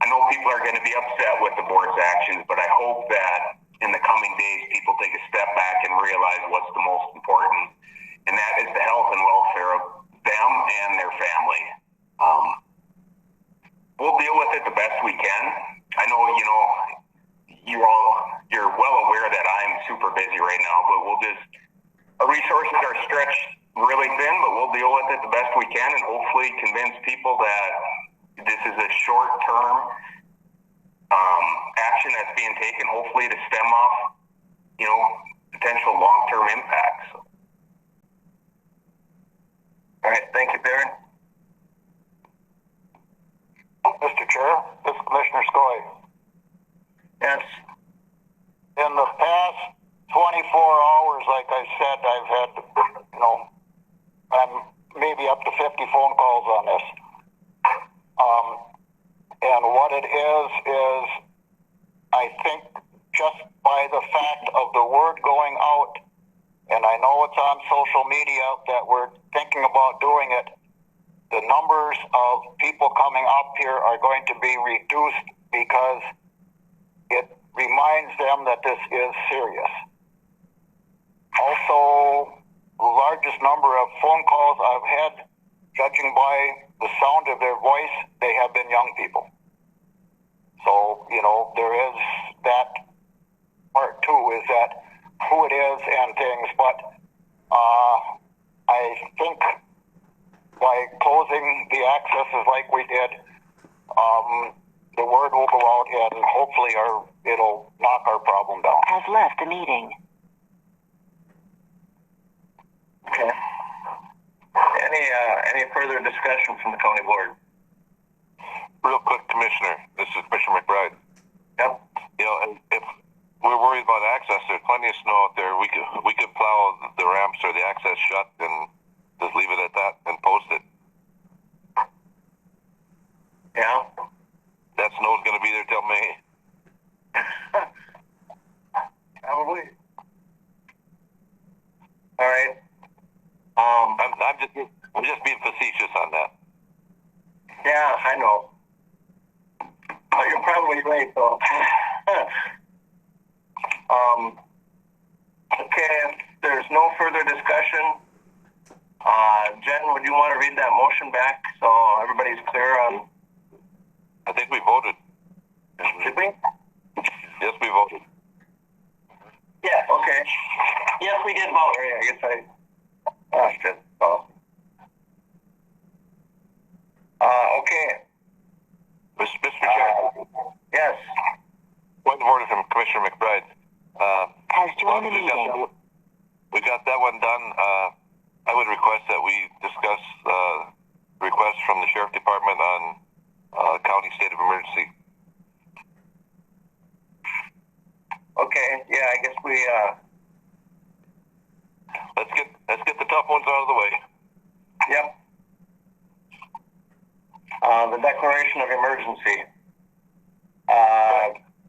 I know people are going to be upset with the board's actions, but I hope that in the coming days people take a step back and realize what's the most important, and that is the health and welfare of them and their family. We'll deal with it the best we can. I know, you're well aware that I'm super busy right now, but our resources are stretched really thin, but we'll deal with it the best we can and hopefully convince people that this is a short-term action that's being taken, hopefully to stem off, potential long-term impacts. All right, thank you, Barron. Mr. Chair, this is Commissioner Skoye. Yes. In the past 24 hours, like I said, I've had, maybe up to 50 phone calls on this. And what it is I think just by the fact of the word going out, and I know it's on social media that we're thinking about doing it, the numbers of people coming up here are going to be reduced because it reminds them that this is serious. Also, the largest number of phone calls I've had, judging by the sound of their voice, they have been young people. So, there is that part too, is that who it is and things, but I think by closing the accesses like we did, the word will go out and hopefully it'll knock our problem down. Has left the meeting. Okay. Any further discussion from the county board? Real quick, Commissioner. This is Commissioner McBride. Yep. If we're worried about access, there's plenty of snow out there. We could plow the ramps or the access shut and just leave it at that and post it. Yeah. That snow's going to be there till May. Probably. All right. I'm just being facetious on that. Yeah, I know. Oh, you're probably right, though. Okay, if there's no further discussion, Jen, would you want to read that motion back so everybody's clear on? I think we voted. Did we? Yes, we voted. Yeah, okay. Yes, we did vote. I guess I lost it. So. Okay. Mr. Chair. Yes. Point of order from Commissioner McBride. Has joined the meeting. We got that one done. I would request that we discuss requests from the Sheriff Department on county state of emergency. Okay. Yeah, I guess we. Let's get the tough ones out of the way. Yep. The declaration of emergency.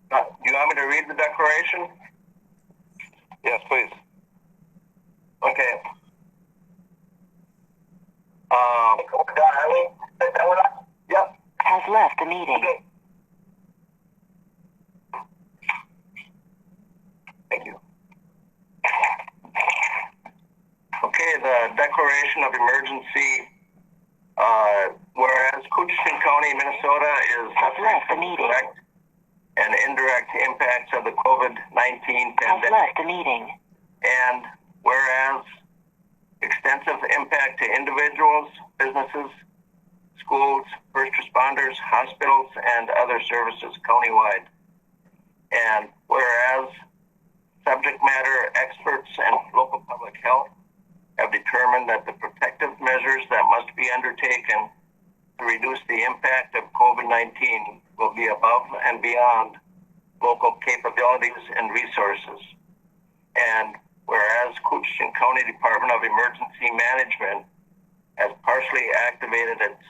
Do you want me to read read the declaration? Yes, please. Okay. Darling, is that what I? Yep. Has left the meeting. Okay. Thank you. Okay, the declaration of emergency. Whereas Koochiching County, Minnesota is suffering left the from meeting. direct and indirect impacts of the COVID-19 Has pandemic. left the meeting. And whereas extensive impact to individuals, businesses, schools, first responders, hospitals, and other services countywide. And whereas subject matter experts and local public health have determined that the protective measures that must be undertaken to reduce the impact of COVID-19 will be above and beyond local capabilities and resources. And whereas Koochiching County Department of Emergency Management has partially activated its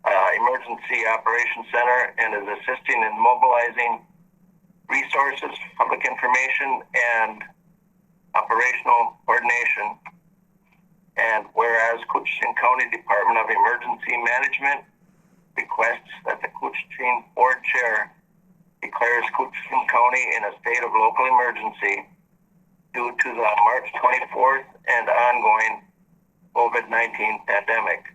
Emergency Operations Center and is assisting in mobilizing resources, public information, and operational coordination. And whereas Koochiching County Department of Emergency Management requests that the Koochiching Board Chair declares Koochiching County in a state of local emergency due to the March 24th and ongoing COVID-19 pandemic.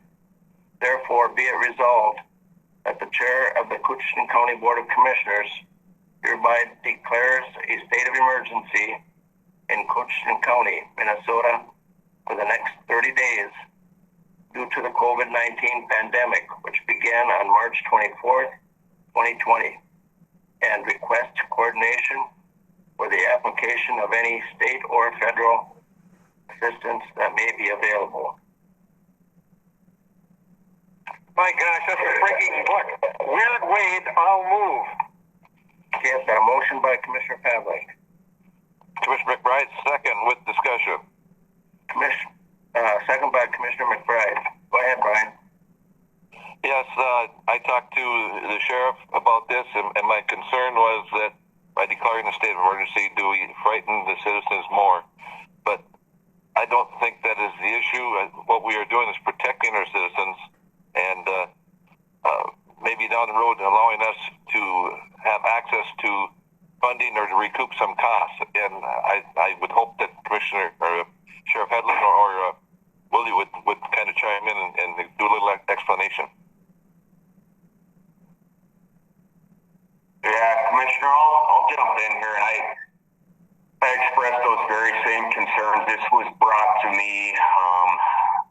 Therefore, be it resolved that the Chair of the Koochiching County Board of Commissioners hereby declares a state of emergency in Koochiching County, Minnesota, for the next 30 days due to the COVID-19 pandemic, which began on March 24th, 2020, and request coordination for the application of any state or federal assistance that may be available. My gosh, that's a freaking book. Weird Wade, I'll move. Okay, I've got a motion by Commissioner Pavlik. Commissioner McBride, second with discussion. Second by Commissioner McBride. Go ahead, Brian. Yes, I talked to the sheriff about this, and my concern was that by declaring a state of emergency, do we frighten the citizens more? But I don't think that is the issue. What we are doing is protecting our citizens, and maybe down the road allowing us to have access to funding or to recoup some costs. And I would hope that Commissioner or Sheriff Hedlund or Willie would kind of chime in and do a little explanation. Yeah, Commissioner, I'll jump in here, and I expressed those very same concerns. This was brought to me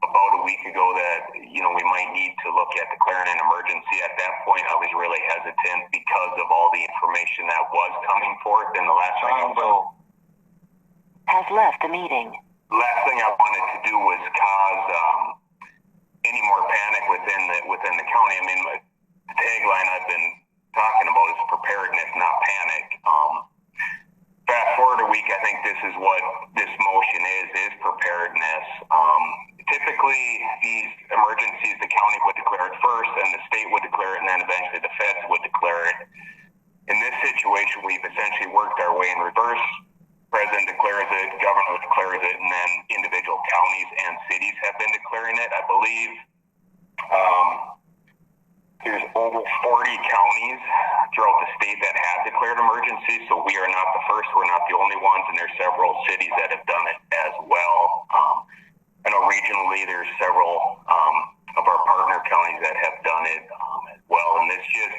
about a week ago that, we might need to look at declaring an emergency. At that point, I was really hesitant because of all the information that was coming forth. And the last thing Has left the meeting. I wanted to do was cause any more panic within the county. I mean, the tagline I've been talking about is preparedness, not panic. Fast forward a week, I think this is what this motion is preparedness. Typically, these emergencies, the county would declare it first, and the state would declare it, and then eventually the feds would declare it. In this situation, we've essentially worked our way in reverse. President declares it, governor declares it, and then individual counties and cities have been declaring it. I believe there's over 40 counties throughout the state that have declared emergency, so we are not the first, we're not the only ones, and there's several cities that have done it as well. I know regionally there's several of our partner counties that have done it as well, and this just,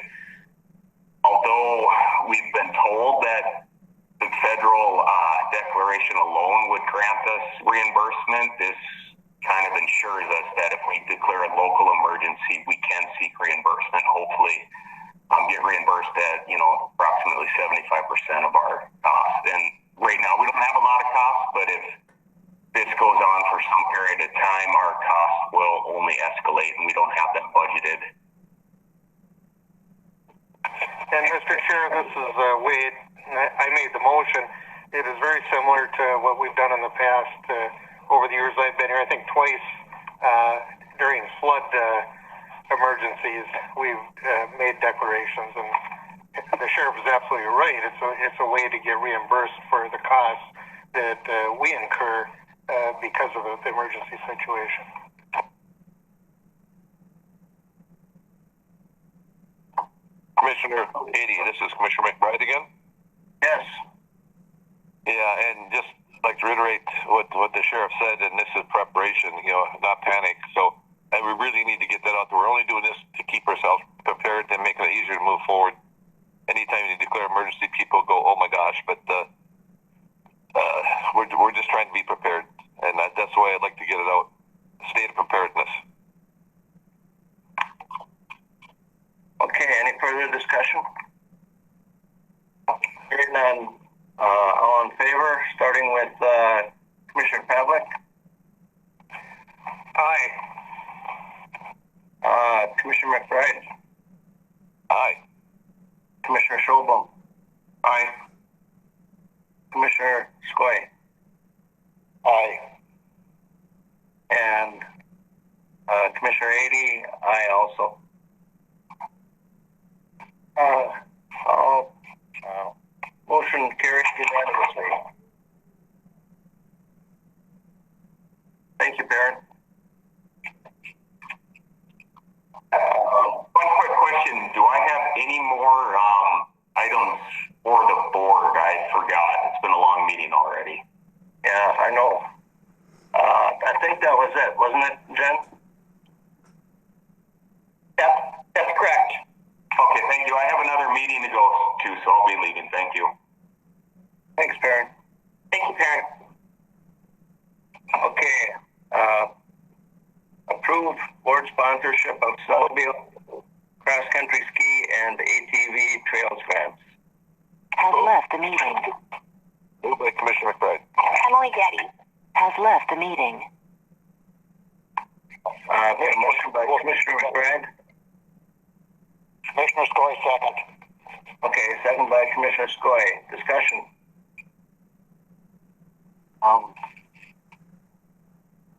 although we've been told that the federal declaration alone would grant us reimbursement, this kind of ensures us that if we declare a local emergency, we can seek reimbursement, hopefully get reimbursed at, approximately 75% of our costs. And right now we don't have a lot of costs, but if this goes on for some period of time, our costs will only escalate, and we don't have them budgeted. And Mr. Chair, this is Wade. I made the motion. It is very similar to what we've done in the past over the years I've been here. I think twice during flood emergencies we've made declarations, and The sheriff is absolutely right. It's a way to get reimbursed for the costs that we incur because of the emergency situation. Commissioner 80, this is Commissioner McBride again. Yes. Yeah, and just like to reiterate what the sheriff said, and this is preparation, not panic. So and we really need to get that out there. We're only doing this to keep ourselves prepared and making it easier to move forward. Anytime you declare emergency, people go, oh my gosh, but we're just trying to be prepared. And that's why I'd like to get it out. State of preparedness. Okay, any further discussion? Hearing none, all in favor, starting with Commissioner Pavlik? Aye. Commissioner McBride? Aye. Commissioner Schobel? Aye. Commissioner Skoye? Aye. And Commissioner 80, aye also. Motion carries unanimously. Thank you, Baron. One quick question. Do I have any more items for the board? I forgot. It's been a long meeting already. Yeah, I know. I think that was it, wasn't it, Jen? Yep, that's correct. Okay, thank you. I have another meeting to go to, so I'll be leaving. Thank you. Thanks, Baron. Thank you, Karen. Okay. Approve board sponsorship of snowmobile, cross-country ski, and ATV trails grants. Has left the meeting. Moved by Commissioner McBride. Emily Getty has left the meeting. Motion by Commissioner McBride. Commissioner Skoye, second. Okay, second by Commissioner Skoye. Discussion.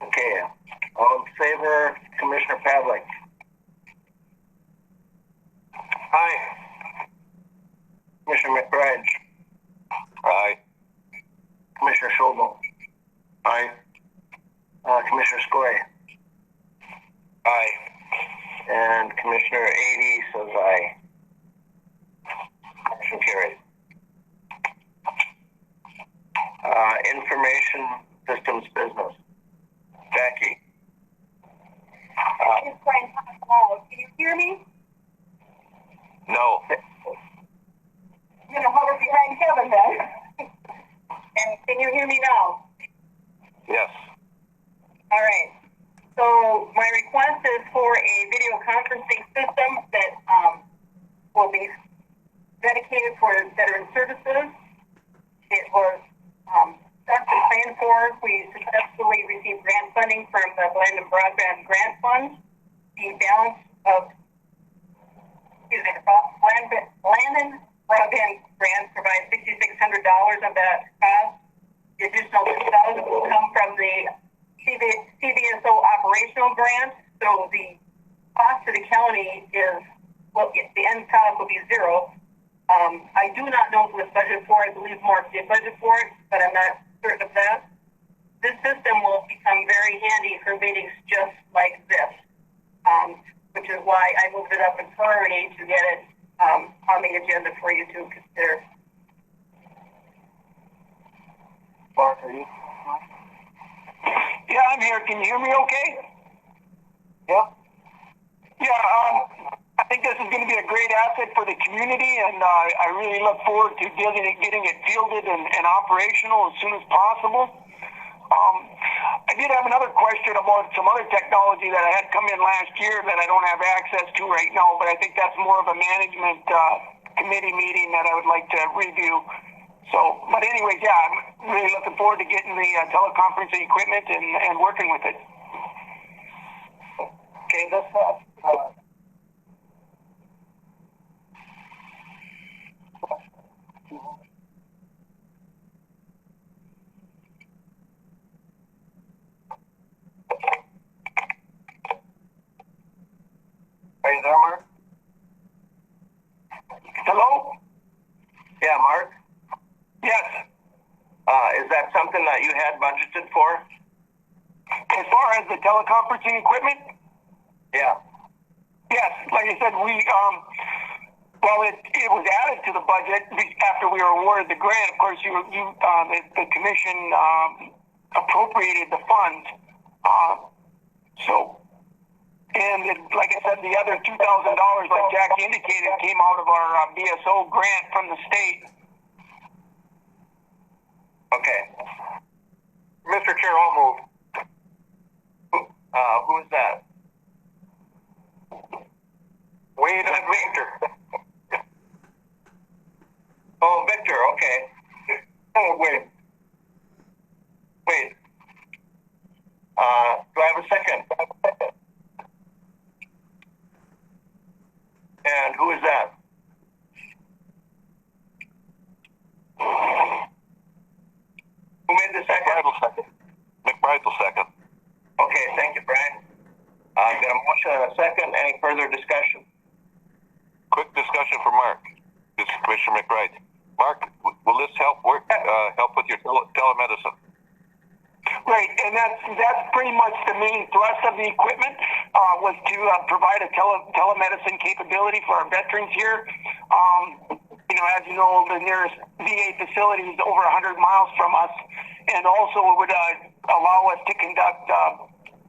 Okay. All in favor, Commissioner Pavlik? Aye. Commissioner McBride? Aye. Commissioner Schobel? Aye. Commissioner Skoye? Aye. And Commissioner 80 says aye. Motion carried. Information systems business. Jackie? Can you hear me? No. I'm going to hover behind Kevin then. And can you hear me now? Yes. All right. So my request is for a video conferencing system that will be dedicated for veteran services. It was actually planned for. We successfully received grant funding from the Land and Broadband Grant Fund. The balance of Land and Broadband grants provide $6,600 of that cost. The additional $2,000 will come from the CVSO operational grant. So the cost to the county is, well, the end cost will be zero. I do not know if it was budgeted for. I believe Mark did budget for it, but I'm not certain of that. This system will become very handy for meetings just like this, which is why I moved it up in priority to get it on the agenda for you to consider. Mark, are you? Yeah, I'm here. Can you hear me okay? Yep. Yeah, I think this is going to be a great asset for the community, and I really look forward to getting it fielded and operational as soon as possible. I did have another question about some other technology that I had come in last year that I don't have access to right now, but I think that's more of a management committee meeting that I would like to review. So, but anyways, yeah, I'm really looking forward to getting the teleconferencing equipment and working with it. Okay, this Are you there, Mark? Hello? Mark? Yes. Is that something that you had budgeted for? As far as the teleconferencing equipment, Yeah. yes. Like I said, well, it was added to the budget after we were awarded the grant. Of course, the commission appropriated the funds. Like I said, the other $2,000, like Jack indicated, came out of our BSO grant from the state. Okay. Mr. Chair, I'll move. Who is that? Wade and Victor. Oh, Victor, okay. Oh, wait. Do I have a second? And who is that? Who made the second? McBride will second. Okay, thank you, Brian. Got a motion and a second. Any further discussion? Quick discussion for Mark. This is Commissioner McBride. Mark, will this help with your telemedicine? Right, and that's pretty much the main thrust of the equipment, was to provide a telemedicine capability for our veterans here. As you know, the nearest VA facility is over 100 miles from us, and also it would allow us to conduct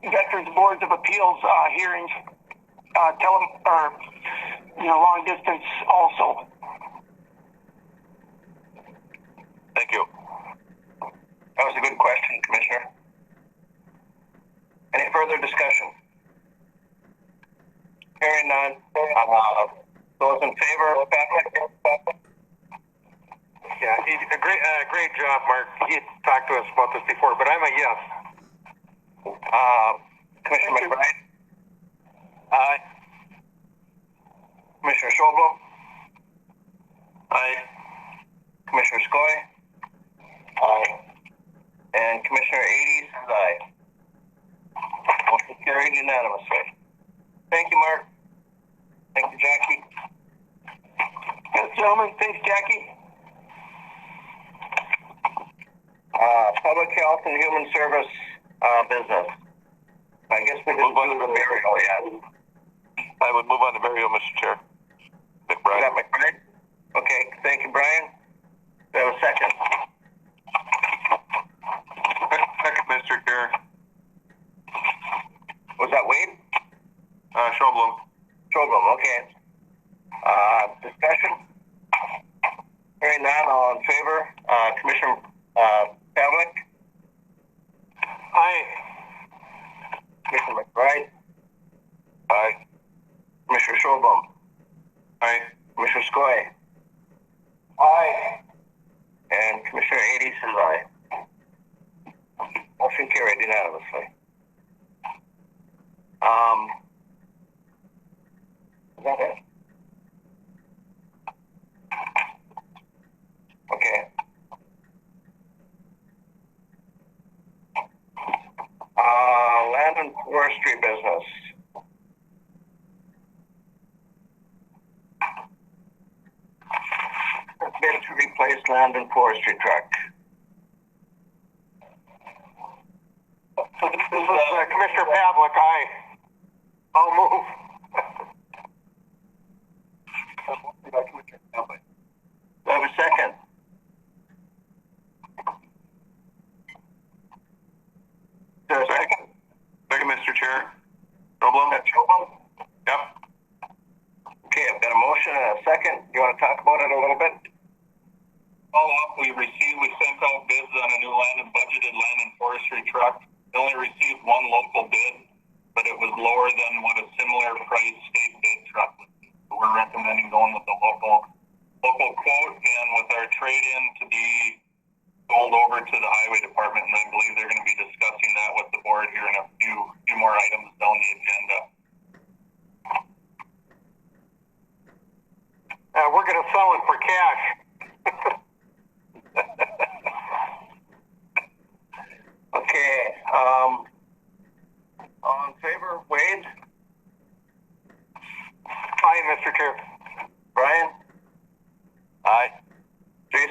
Veterans Boards of Appeals hearings, long distance also. Thank you. That was a good question, Commissioner. Any further discussion? Hearing none. Those in favor, Patrick? Yeah, great job, Mark. He talked to us about this before, but I'm a yes. Commissioner McBride? Aye. Commissioner Schobel? Aye. Commissioner Skoye? Aye. And Commissioner 80 says aye. Motion carried unanimously. Thank you, Mark. Thank you, Jackie. Yes, gentlemen. Thanks, Jackie. Public Health and Human Service business. I guess we didn't do the burial yet. I would move on to burial, Mr. Chair. McBride. Is that McBride? Okay, thank you, Brian. Do I have a second? Second, Mr. Chair. Was that Wade? Schobel. Schobel, okay. Discussion? Hearing none, all in favor? Commissioner Pavlik? Aye. Commissioner McBride? Aye. Commissioner Schobel? Aye. Commissioner Skoye? Aye. And Commissioner 80 says aye. Motion carried unanimously. Is that it? Okay. Land and forestry business. Bid to replace land and forestry truck. This is Commissioner Pavlik. Aye. I'll move. Do I have a second? Is there a second? Second, Mr. Chair. Schobel. Yep. Okay, I've got a motion and a second. You want to talk about it a little bit? Follow up, we sent out bids on a new budgeted land and forestry truck. We only received one local bid, but it was lower than what a similar price state bid truck would be. So we're recommending going with the local quote, and with our trade-in to be sold over to the highway department, and I believe they're going to be discussing that with the board here in a few more items down the agenda. We're going to sell it for cash. Okay, all in favor? Wade? Aye, Mr. Chair. Brian? Aye. JD?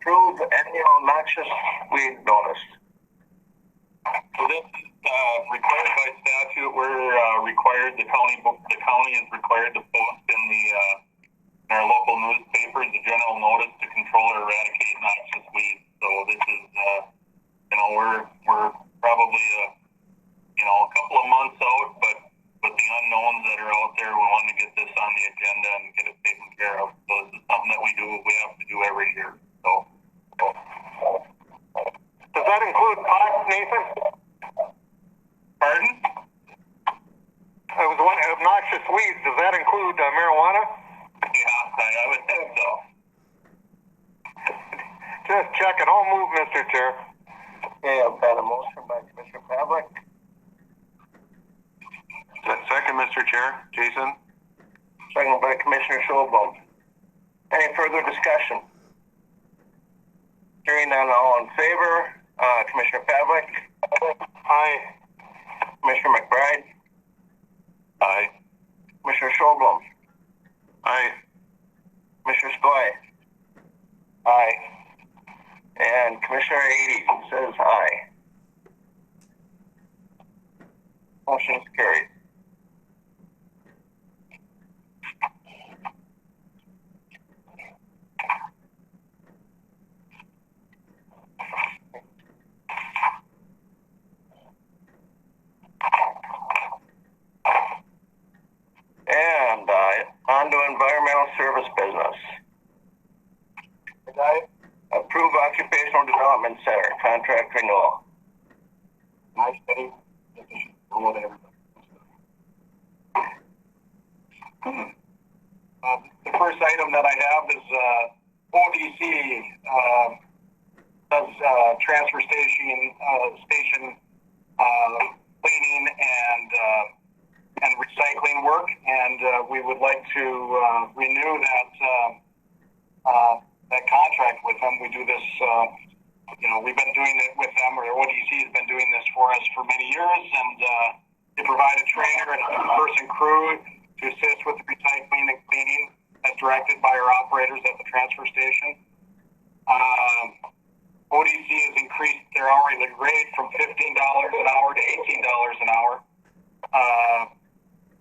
approve annual noxious weed notice. So this is required by statute. We're required. The county is required to post in our local newspapers the general notice to control or eradicate noxious weeds. So this is we're probably a couple of months out, but with the unknowns that are out there, we want to get this on the agenda and get it taken care of. So this is something that we have to do every year. So. Does that include pot, Nathan? Pardon? I was wondering, noxious weeds, does that include marijuana? Yeah, I would think so. Just checking. I'll move, Mr. Chair. Okay, I've got a motion by Commissioner Pavlik. Second, Mr. Chair. Jason? Second by Commissioner Schulbaum. Any further discussion? Hearing none, all in favor. Commissioner Pavlik? Aye. Commissioner McBride? Aye. Commissioner Schulbaum? Aye. Commissioner Skoye? Aye. And Commissioner 80 says aye. Motion is carried. And on to environmental service business. Approve occupational development center contract renewal. Nice day. The first item that I have is ODC does transfer station cleaning and recycling work, and we would like to renew that contract with them. We do this, we've been doing it with them, or ODC has been doing this for us for many years, and they provide a trainer and a two-person crew to assist with the recycling and cleaning as directed by our operators at the transfer station. ODC has increased their hourly rate from $15 an hour to $18 an hour.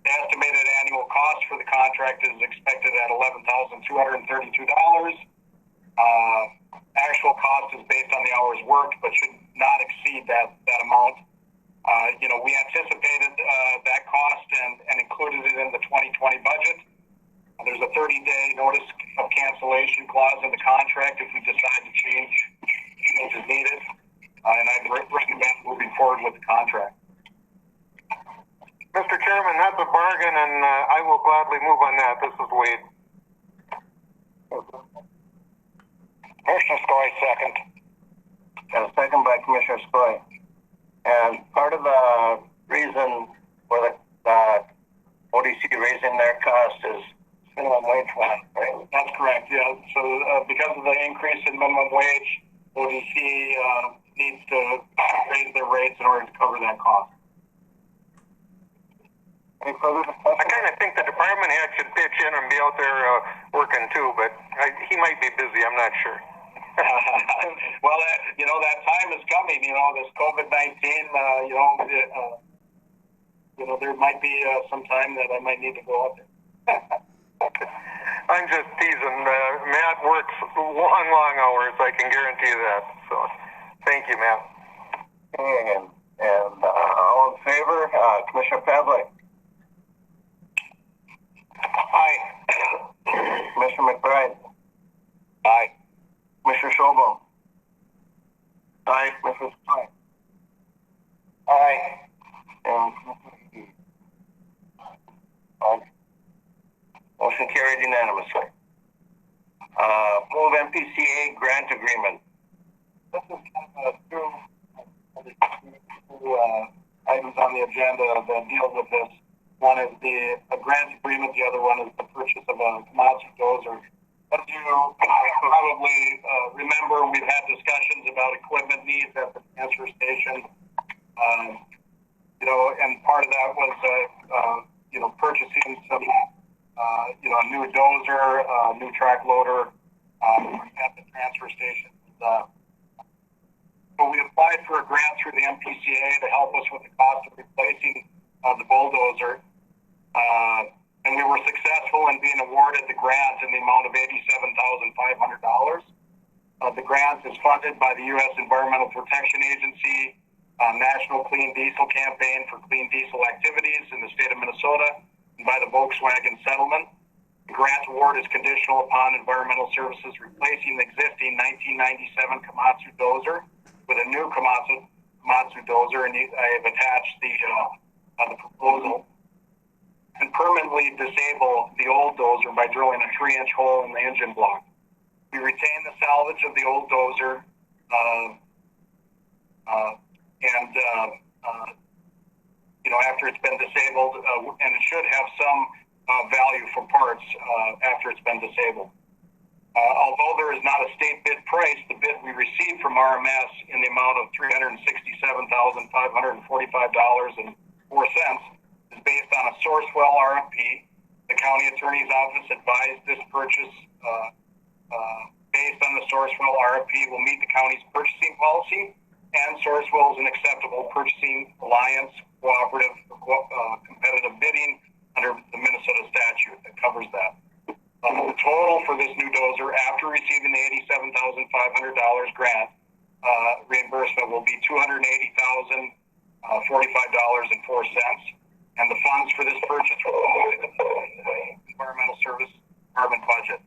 The estimated annual cost for the contract is expected at $11,232. Actual cost is based on the hours worked, but should not exceed that amount. We anticipated that cost and included it in the 2020 budget. There's a 30-day notice of cancellation clause in the contract if we decide to change as needed. And I'd recommend moving forward with the contract. Mr. Chairman, that's a bargain, and I will gladly move on that. This is Wade. Commissioner Skoye, second. And a second by Commissioner Skoye. And part of the reason for the ODC raising their cost is minimum wage one, right? That's correct, yeah. So because of the increase in minimum wage, ODC needs to raise their rates in order to cover that cost. Any further discussion? I kind of think the department head should pitch in and be out there working too, but he might be busy. I'm not sure. Well, that time is coming. This COVID-19. There might be some time that I might need to go out there. I'm just teasing. Matt works long hours. I can guarantee that. So, thank you, Matt. And all in favor, Commissioner Pavlik? Aye. Commissioner McBride? Aye. Commissioner Schulbaum? Aye. Commissioner Skoye? Aye. And motion carried unanimously. Move MPCA grant agreement. This is kind of two items on the agenda that deal with this. One is a grant agreement. The other one is the purchase of a Komatsu dozer. As you probably remember, we've had discussions about equipment needs at the transfer station. And part of that was, purchasing some, a new dozer, new track loader at the transfer station. so we applied for a grant through the MPCA to help us with the cost of replacing the bulldozer. And we were successful in being awarded the grant in the amount of $87,500. The grant is funded by the U.S. Environmental Protection Agency, National Clean Diesel Campaign for Clean Diesel Activities in the state of Minnesota, and by the Volkswagen settlement. The grant award is conditional upon environmental services replacing the existing 1997 Komatsu dozer with a new Komatsu dozer, and I have attached the proposal, and permanently disable the old dozer by drilling a 3-inch hole in the engine block. We retain the salvage of the old dozer, after it's been disabled, and it should have some value for parts after it's been disabled. Although there is not a state bid price, the bid we received from RMS in the amount of $367,545.04 is based on a source well RFP. The county attorney's office advised this purchase based on the source well RFP will meet the county's purchasing policy, and Sourcewell is an acceptable purchasing alliance, cooperative, competitive bidding under the Minnesota statute that covers that. The total for this new dozer, after receiving the $87,500 grant reimbursement, will be $280,045.04, and the funds for this purchase will go to the Environmental Service Department budget.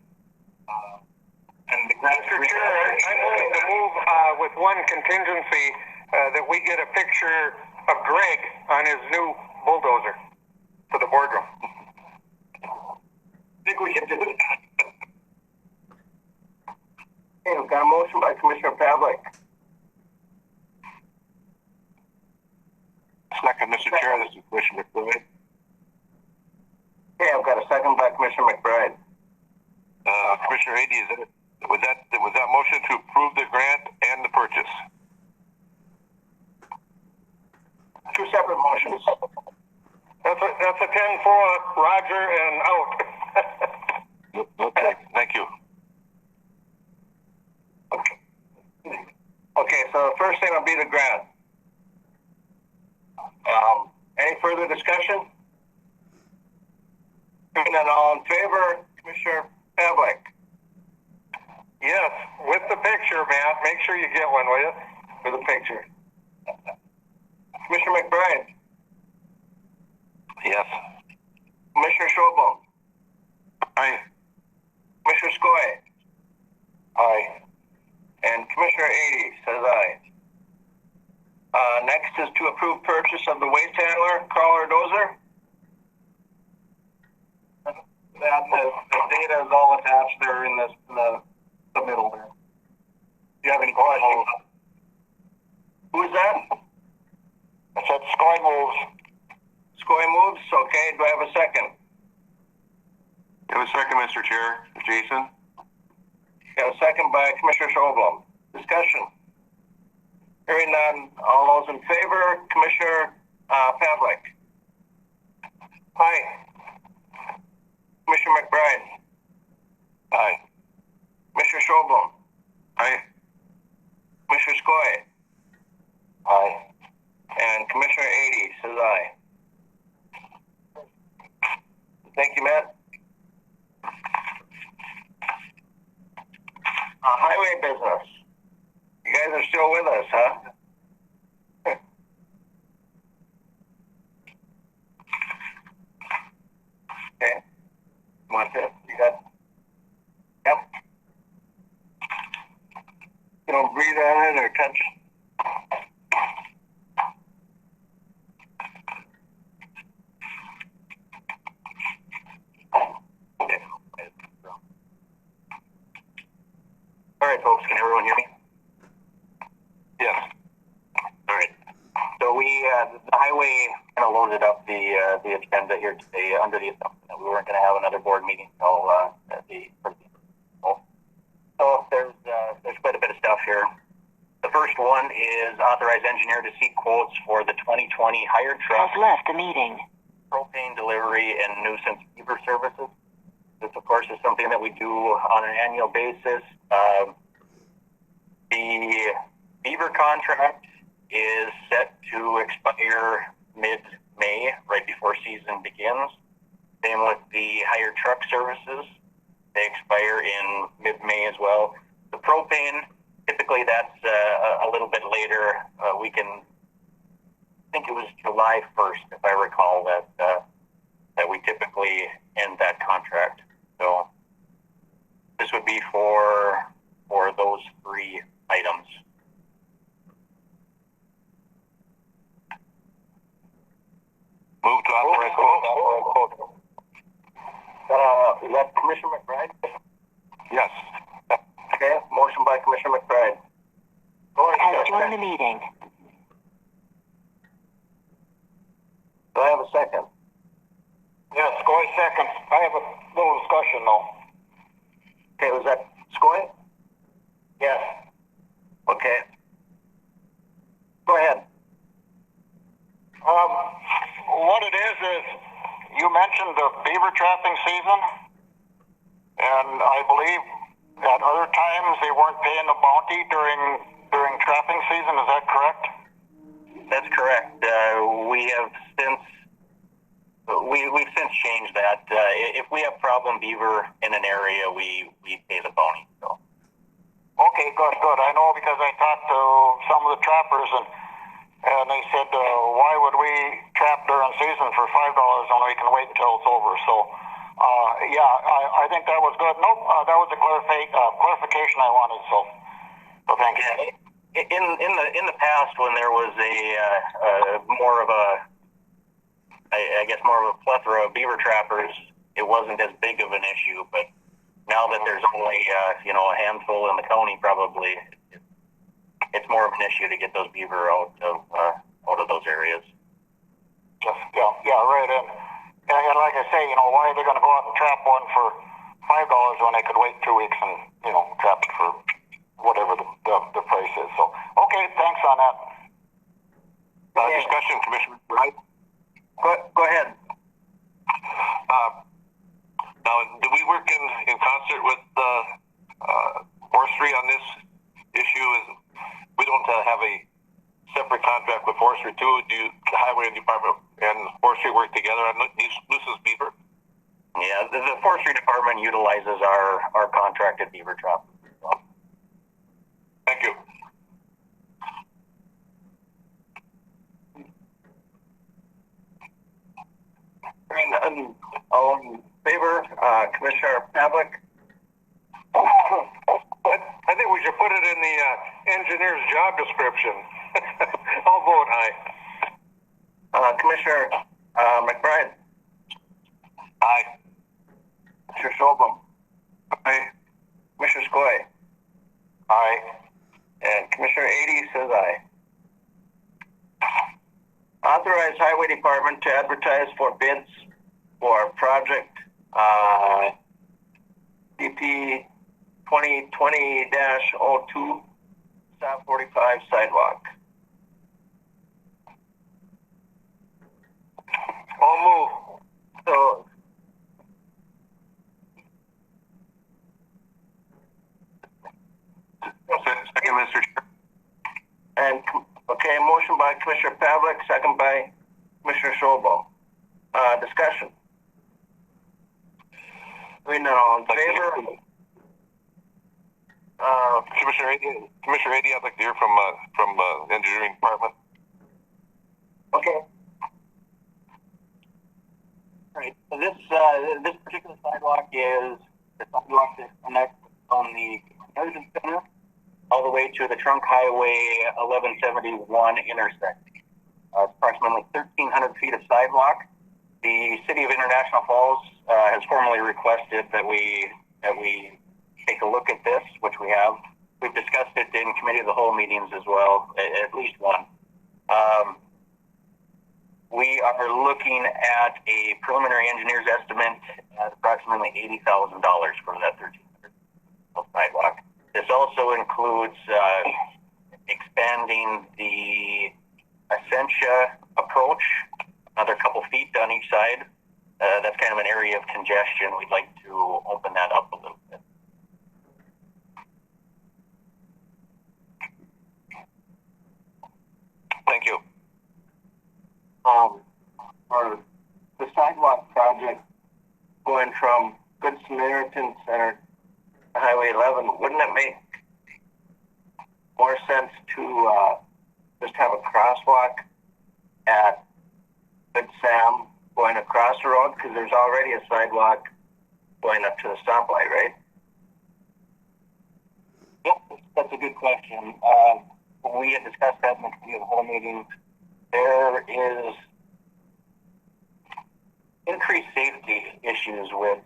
And the grant Mr. Chair, I'm willing to move with one contingency that we get a picture of Greg on his new bulldozer for the boardroom. I think we can do that. Okay, we've got a motion by Commissioner Pavlik. Second, Mr. Chair, this is Commissioner McBride. Okay, I've got a second by Commissioner McBride. Commissioner Ady, was that motion to approve the grant and the purchase? Two separate motions. That's a 10-4, Roger, and out. Okay, thank you. Okay, so the first thing will be the grant. Any further discussion? Hearing none, all in favor, Commissioner Pavlik? Yes, with the picture, Matt. Make sure you get one, will you? With the picture. Commissioner McBride? Yes. Commissioner Schobel? Aye. Commissioner Skoye? Aye. And Commissioner Ady says aye. Next is to approve purchase of the waste handler, crawler dozer. The data is all attached there in the middle there. Do you have any questions? Who is that? I said Skoye moves. Skoye moves. Okay, do I have a second? You have a second, Mr. Chair. Jason? Got a second by Commissioner Schobel. Discussion. Hearing none, all those in favor, Commissioner Pavlik? Aye. Commissioner McBride? Aye. Commissioner Schobel? Aye. Commissioner Skoye? Aye. And Commissioner Ady says aye. Thank you, Matt. Highway business. You guys are still with us, huh? Okay. Want to? You got? Yep. You don't breathe on it or touch it. All right, folks, can everyone hear me? Yes. All right. So we, the highway kind of loaded up the agenda here today under the assumption that we weren't going to have another board meeting until so there's quite a bit of stuff here. The first one is authorized engineer to seek quotes for the 2020 hired truck, Has left the meeting. propane delivery, and nuisance beaver services. This, of course, is something that we do on an annual basis. The beaver contract is set to expire mid-May, right before season begins. Same with the hired truck services. They expire in mid-May as well. The propane, typically that's a little bit later. I think it was July 1st, if I recall, that we typically end that contract. So this would be for those three items. Move to authorize quote. Is that Commissioner McBride? Yes. Okay, motion by Commissioner McBride. Has joined the meeting. Do I have a second? Yes, Skoy seconds. I have a little discussion though. Okay, was that Skoy? Yes. Okay. Go ahead. What it is you mentioned the beaver trapping season, and I believe at other times they weren't paying the bounty during trapping season. Is that correct? That's correct. We've since changed that. If we have problem beaver in an area, we pay the bounty. So. Okay, good. I know because I talked to some of the trappers and they said, why would we trap during season for $5 when we can wait until it's over? So, I think that was good. Nope, that was a clarification I wanted. So thank you. In the past, when there was more of a plethora of beaver trappers, it wasn't as big of an issue. But now that there's only a handful in the county, probably it's more of an issue to get those beaver out of those areas. Yeah, right. And like I say, why are they going to go out and trap one for $5 when they could wait 2 weeks and trap it for whatever the price is? So okay, thanks on that. Discussion, Commissioner Wright. Go ahead. Now, do we work in concert with forestry on this issue? We don't have a separate contract with forestry too. Do the highway department and forestry work together on nuisance beaver? Yeah, the forestry department utilizes our contracted beaver trap. Thank you. And all in favor, Commissioner Pavlik? I think we should put it in the engineer's job description. I'll vote aye. Commissioner McBride? Aye. Commissioner Schobel? Aye. Commissioner Skoy? Aye. And Commissioner Adie says aye. Authorize Highway Department to advertise for bids for project DP 2020-02 South 45 sidewalk. I'll move. So, Second, Mr. Chair. and okay, motion by Commissioner Pavlik, second by Commissioner Schobel. Discussion. All in favor? Commissioner Adie, I'd like to hear from the engineering department. Okay. All right. So this particular sidewalk is the sidewalk that connects from the Conversion Center all the way to the Trunk Highway 1171 intersection. It's approximately 1,300 feet of sidewalk. The City of International Falls has formally requested that we take a look at this, which we have. We've discussed it in committee of the whole meetings as well, at least one. We are looking at a preliminary engineer's estimate at approximately $80,000 for that 1,300 sidewalk. This also includes expanding the Essentia approach, another couple feet on each side. That's kind of an area of congestion. We'd like to open that up a little bit. for the sidewalk project going from Good Samaritan Center to Highway 11, wouldn't it make more sense to just have a crosswalk at Good Sam going across the road? Because there's already a sidewalk going up to the stoplight, right? Yep, that's a good question. We had discussed that in the committee of the whole meeting. There is increased safety issues with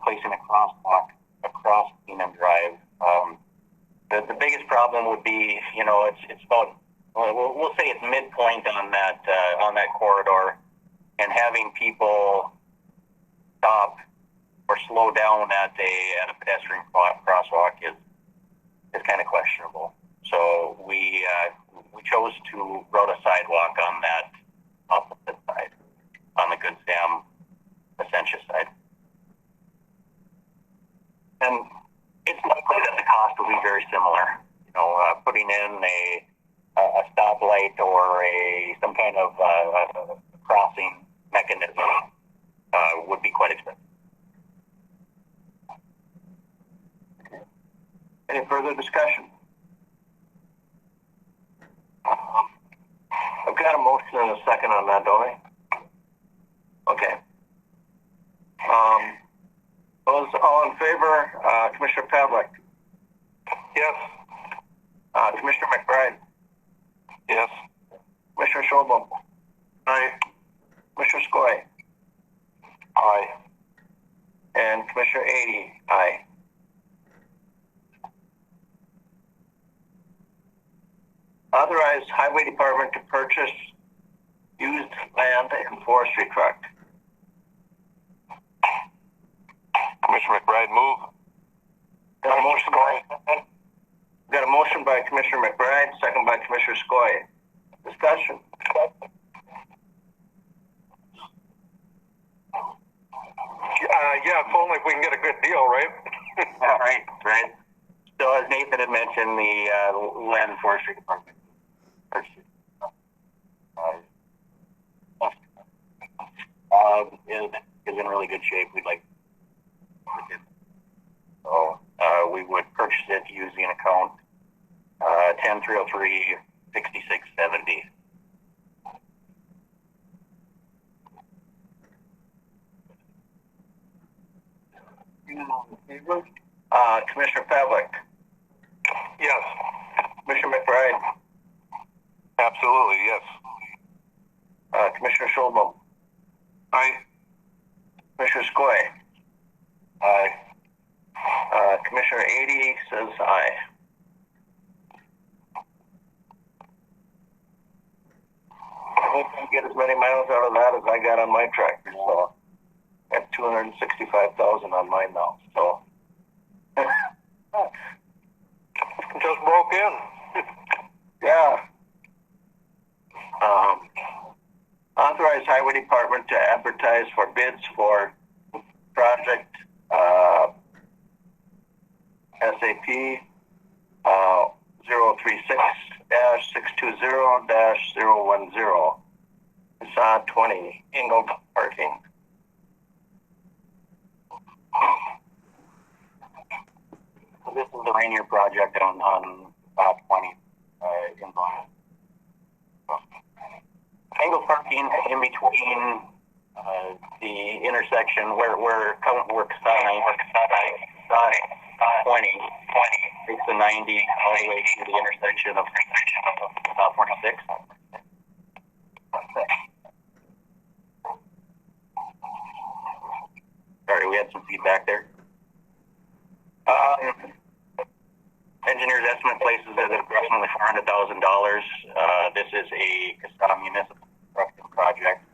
placing a crosswalk across Keenan Drive. The biggest problem would be, it's about, we'll say it's midpoint on that corridor, and having people stop or slow down at a pedestrian crosswalk is kind of questionable. So we chose to route a sidewalk on that opposite side, on the Good Sam Essentia side. And it's likely that the cost will be very similar. Putting in a stoplight or some kind of crossing mechanism would be quite expensive. Any further discussion? I've got a motion and a second on that, don't I? Okay. Those all in favor, Commissioner Pavlik? Yes. Commissioner McBride? Yes. Commissioner Schobel? Aye. Commissioner Skoye? Aye. And Commissioner Ady? Aye. Authorize Highway Department to purchase used land and forestry truck. Commissioner McBride, move. Got a motion by Commissioner McBride, second by Commissioner Skoye. Discussion. Yeah, if only if we can get a good deal, right? Right. So as Nathan had mentioned, the Land and Forestry Department is in really good shape. We'd like to so we would purchase it using account 10303 6670. Commissioner Pavlik? Yes. Commissioner McBride? Absolutely, yes. Commissioner Schobel? Aye. Commissioner Skoye? Aye. Commissioner Ady says aye. I hope I get as many miles out of that as I got on my tractor. So I have 265,000 on mine now. So Just broke in. yeah. Authorize Highway Department to advertise for bids for project SAP 036-620-010 Facade 20 Ingle Parking. So this is the Rainier project on 20 in Blaine. Angle parking in between the intersection where Kasane 20 takes the 90 all the way to the intersection of 46. Sorry, we had some feedback there. Engineer's estimate places it at approximately $400,000. This is a Kasane municipal construction project.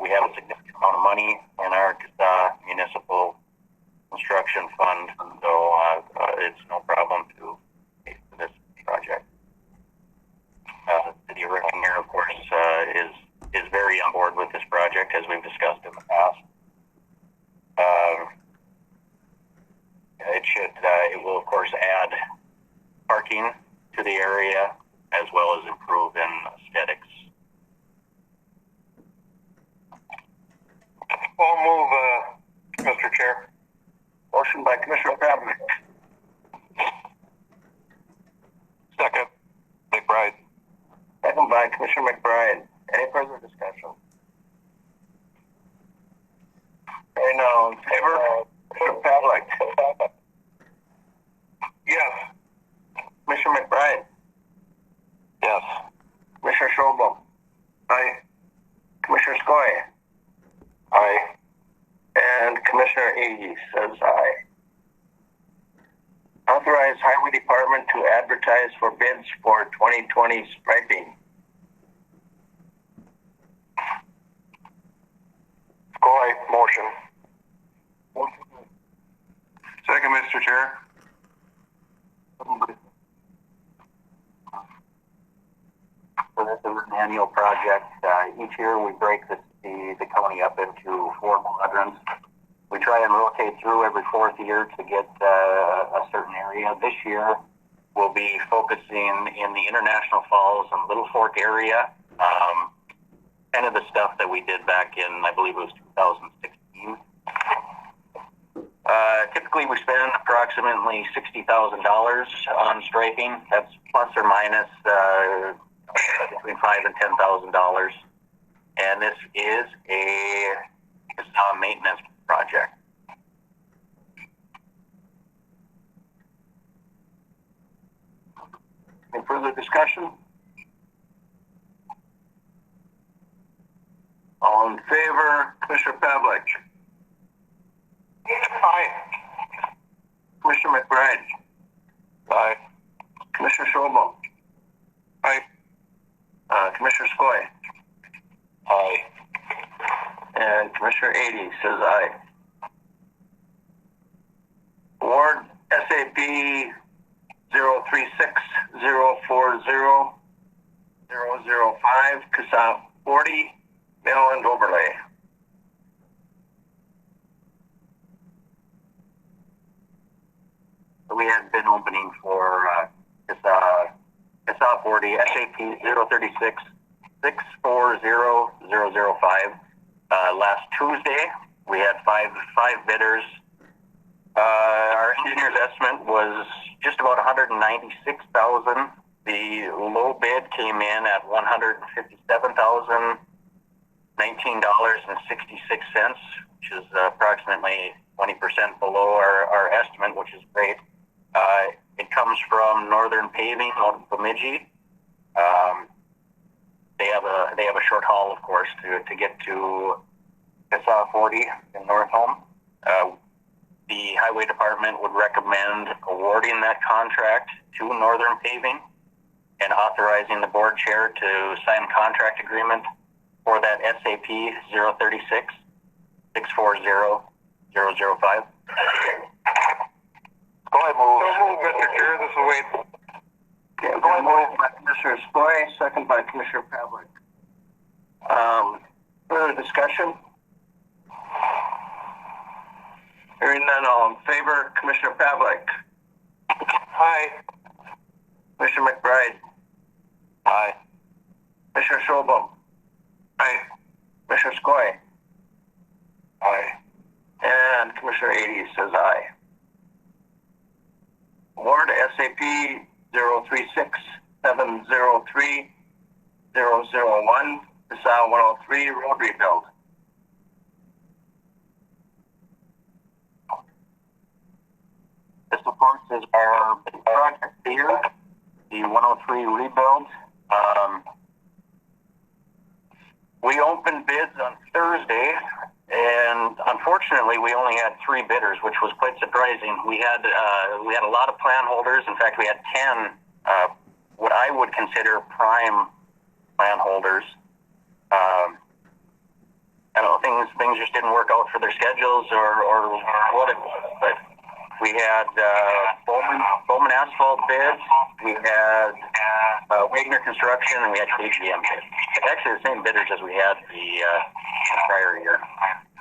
We have a significant amount of money in our Kasane municipal construction fund, so it's no problem to pay for this project. The city of Rainier, of course, is very on board with this project, as we've discussed in the past. It will, of course, add parking to the area as well as improve in aesthetics. I'll move, Mr. Chair. Motion by Commissioner Pavlik. Second. McBride. Second by Commissioner McBride. Any further discussion? Hearing none, all in favor? Commissioner Pavlik. Yes. Commissioner McBride. Yes. Commissioner Schobel. Aye. Commissioner Skoye. Aye. And Commissioner Age says aye. Authorize Highway Department to advertise for bids for 2020 striping. Skoye, motion. Second, Mr. Chair. So this is an annual project. Each year we break the county up into 4 quadrants. We try and rotate through every 4th year to get a certain area. This year we'll be focusing in the International Falls and Little Fork area. Kind of the stuff that we did back in, I believe it was 2016. Typically we spend approximately $60,000 on striping. That's plus or minus between $5,000 and $10,000. And this is a maintenance project. Any further discussion? All in favor, Commissioner Pavlik. Aye. Commissioner McBride. Aye. Commissioner Schobel. Aye. Commissioner Skoye. Aye. And Commissioner Ady says aye. Award SAP 036040005 CASA 40 Mill and Overlay. So we had been opening for CASA 40 SAP 036640005. Last Tuesday, we had five bidders. Our engineer's estimate was just about $196,000. The low bid came in at $157,019.66, which is approximately 20% below our estimate, which is great. It comes from Northern Paving out of Bemidji. They have a short haul, of course, to get to CASA 40 in North Home. The Highway Department would recommend awarding that contract to Northern Paving and authorizing the board chair to sign contract agreement for that SAP 036640005. Skoye moves. So move, Mr. Chair. This is Wade. Okay, moved by Commissioner Skoye, second by Commissioner Pavlik. Further discussion? Hearing none, all in favor, Commissioner Pavlik. Aye. Commissioner McBride. Aye. Commissioner Schobel. Aye. Commissioner Skoye. Aye. And Commissioner Ady says aye. Award SAP 036703001 CASA 103 Road Rebuild. This, of course, is our big project here, the 103 rebuild. We opened bids on Thursday, and unfortunately, we only had 3 bidders, which was quite surprising. We had a lot of plan holders. In fact, we had 10 what I would consider prime plan holders. I don't know, things just didn't work out for their schedules or what it was, but we had Bowman Asphalt bids, we had Wagner Construction, and we had KGM bids. Actually, the same bidders as we had the prior year.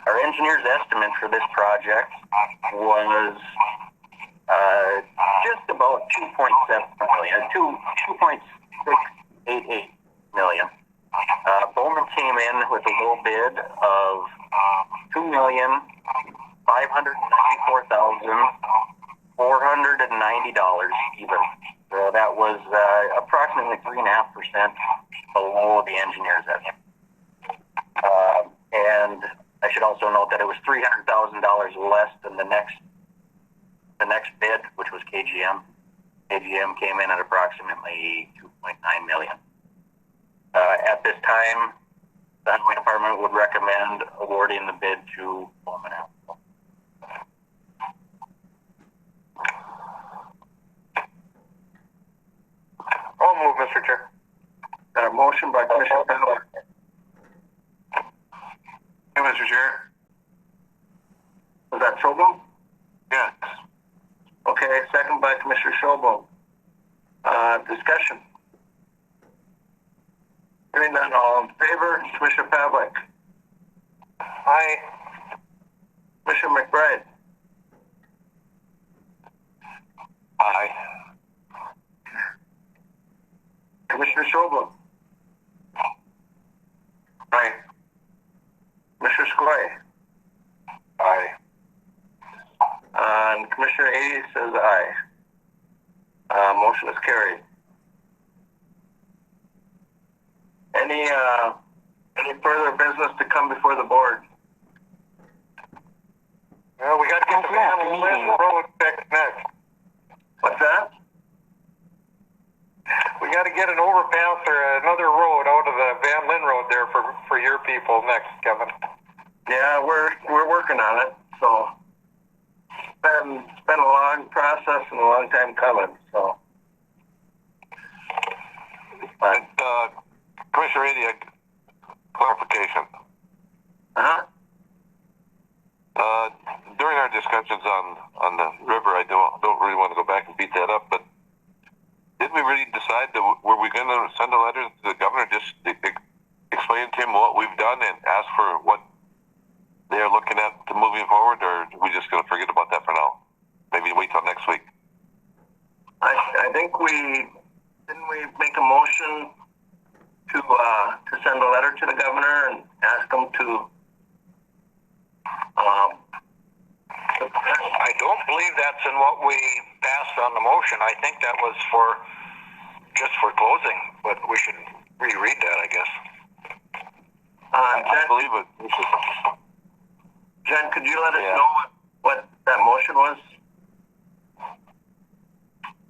Our engineer's estimate for this project was just about $2.7 million, $2.688 million. Bowman came in with a low bid of $2,594,490 even. So that was approximately 3.5% below the engineer's estimate. And I should also note that it was $300,000 less than the next bid, which was KGM. KGM came in at approximately $2.9 million. At this time, the Highway Department would recommend awarding the bid to Bowman. I'll move, Mr. Chair. Got a motion by Commissioner Pavlik. Hey, Mr. Chair. Was that Schobel? Yes. Okay, second by Commissioner Schobel. Discussion. Hearing none, all in favor. Commissioner Pavlik. Aye. Commissioner McBride. Aye. Commissioner Schobel. Aye. Commissioner Skoye. Aye. And Commissioner A says aye. Motion is carried. Any further business to come before the board? Well, we got to get the Van Lynn Road fixed next. What's that? We got to get an overpass or another road out of the Van Lynn Road there for your people next, Kevin. Yeah, we're working on it. So it's been a long process and a long time coming. So, but Commissioner Eddie, clarification. During our discussions on the river, I don't really want to go back and beat that up, but didn't we really decide that were we going to send a letter to the governor just explain to him what we've done and ask for what they're looking at to moving forward, or are we just going to forget about that for now? Maybe wait till next week. I think we make a motion to send a letter to the governor and ask him to. I don't believe that's in what we passed on the motion. I think that was just for closing, but we should reread that, I guess. I believe it. Jen, could you let us know what that motion was?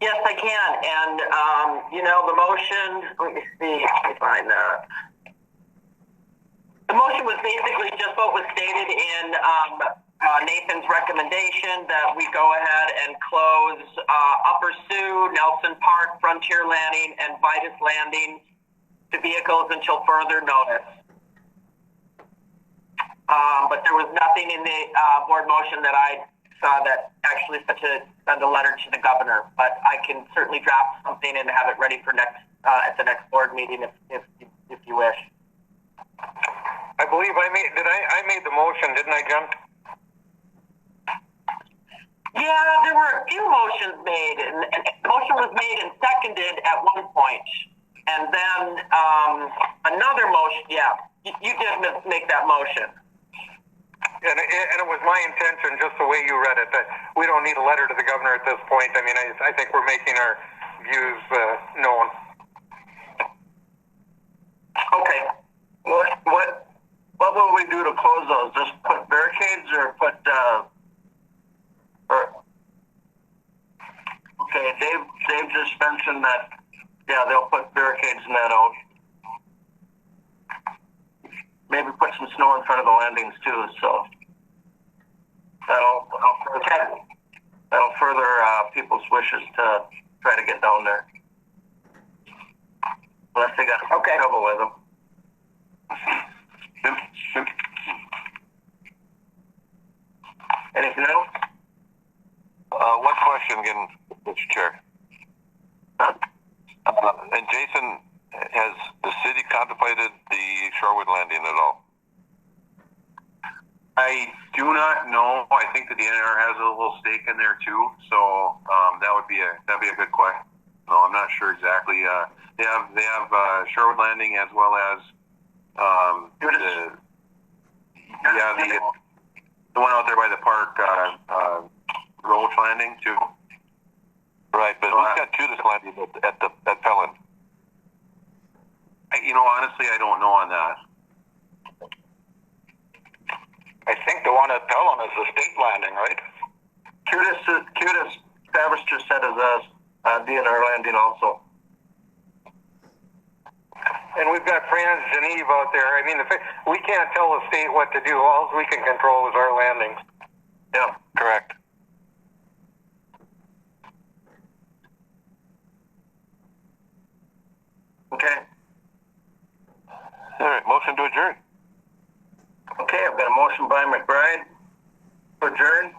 Yes, I can. And, the motion, let me see if I find that. The motion was basically just what was stated in Nathan's recommendation, that we go ahead and close Upper Sioux, Nelson Park, Frontier Landing, and Vitus Landing to vehicles until further notice. But there was nothing in the board motion that I saw that actually said to send a letter to the governor. But I can certainly draft something and have it ready for at the next board meeting if you wish. I believe I made the motion, didn't I, Jen? Yeah, there were a few motions made, and the motion was made and seconded at one point. And then another motion, you did make that motion. And it was my intention, just the way you read it, that we don't need a letter to the governor at this point. I mean, I think we're making our views known. Okay. What will we do to close those? Just put barricades or put okay, Dave just mentioned that they'll put barricades in that out. Maybe put some snow in front of the landings too, so that'll further people's wishes to try to get down there. Unless they got trouble with them. Anything else? One question again, Mr. Chair. And Jason, has the city contemplated the Shorewood Landing at all? I do not know. I think that the NR has a little stake in there too, so that'd be a good question. No, I'm not sure exactly. They have Shorewood Landing as well as the one out there by the park, Roach Landing too. Right, but we've got Judas Landing at Pelland. Honestly, I don't know on that. I think the one at Pelham is the state landing, right? Cutest Travis just said is DNR landing also. And we've got Franz Geneve out there. I mean, we can't tell the state what to do. All we can control is our landings. Yeah, Correct. okay. All right, motion to adjourn. Okay, I've got a motion by McBride to adjourn.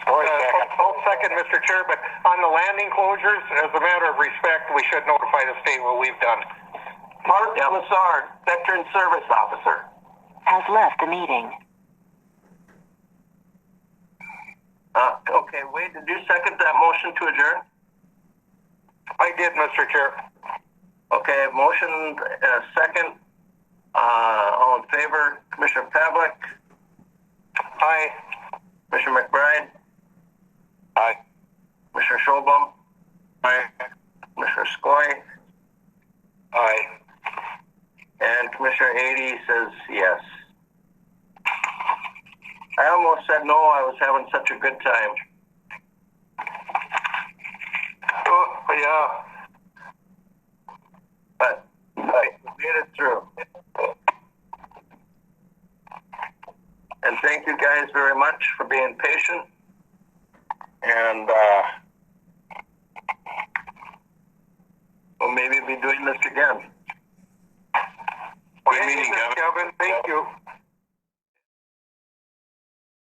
I'll second, Mr. Chair, but on the landing closures, as a matter of respect, we should notify the state what we've done. Mark Lassard, Veteran Service Officer. Has left the meeting. Okay, Wade, did you second that motion to adjourn? I did, Mr. Chair. Okay, motion second. All in favor, Commissioner Pavlik. Aye. Commissioner McBride. Aye. Commissioner Schulbaum. Aye. Commissioner Skoye. Aye. And Commissioner Ady says yes. I almost said no, I was having such a good time. Oh, yeah. But I made it through. And thank you guys very much for being patient. And we'll maybe be doing this again. Good meeting, Kevin. Thank you.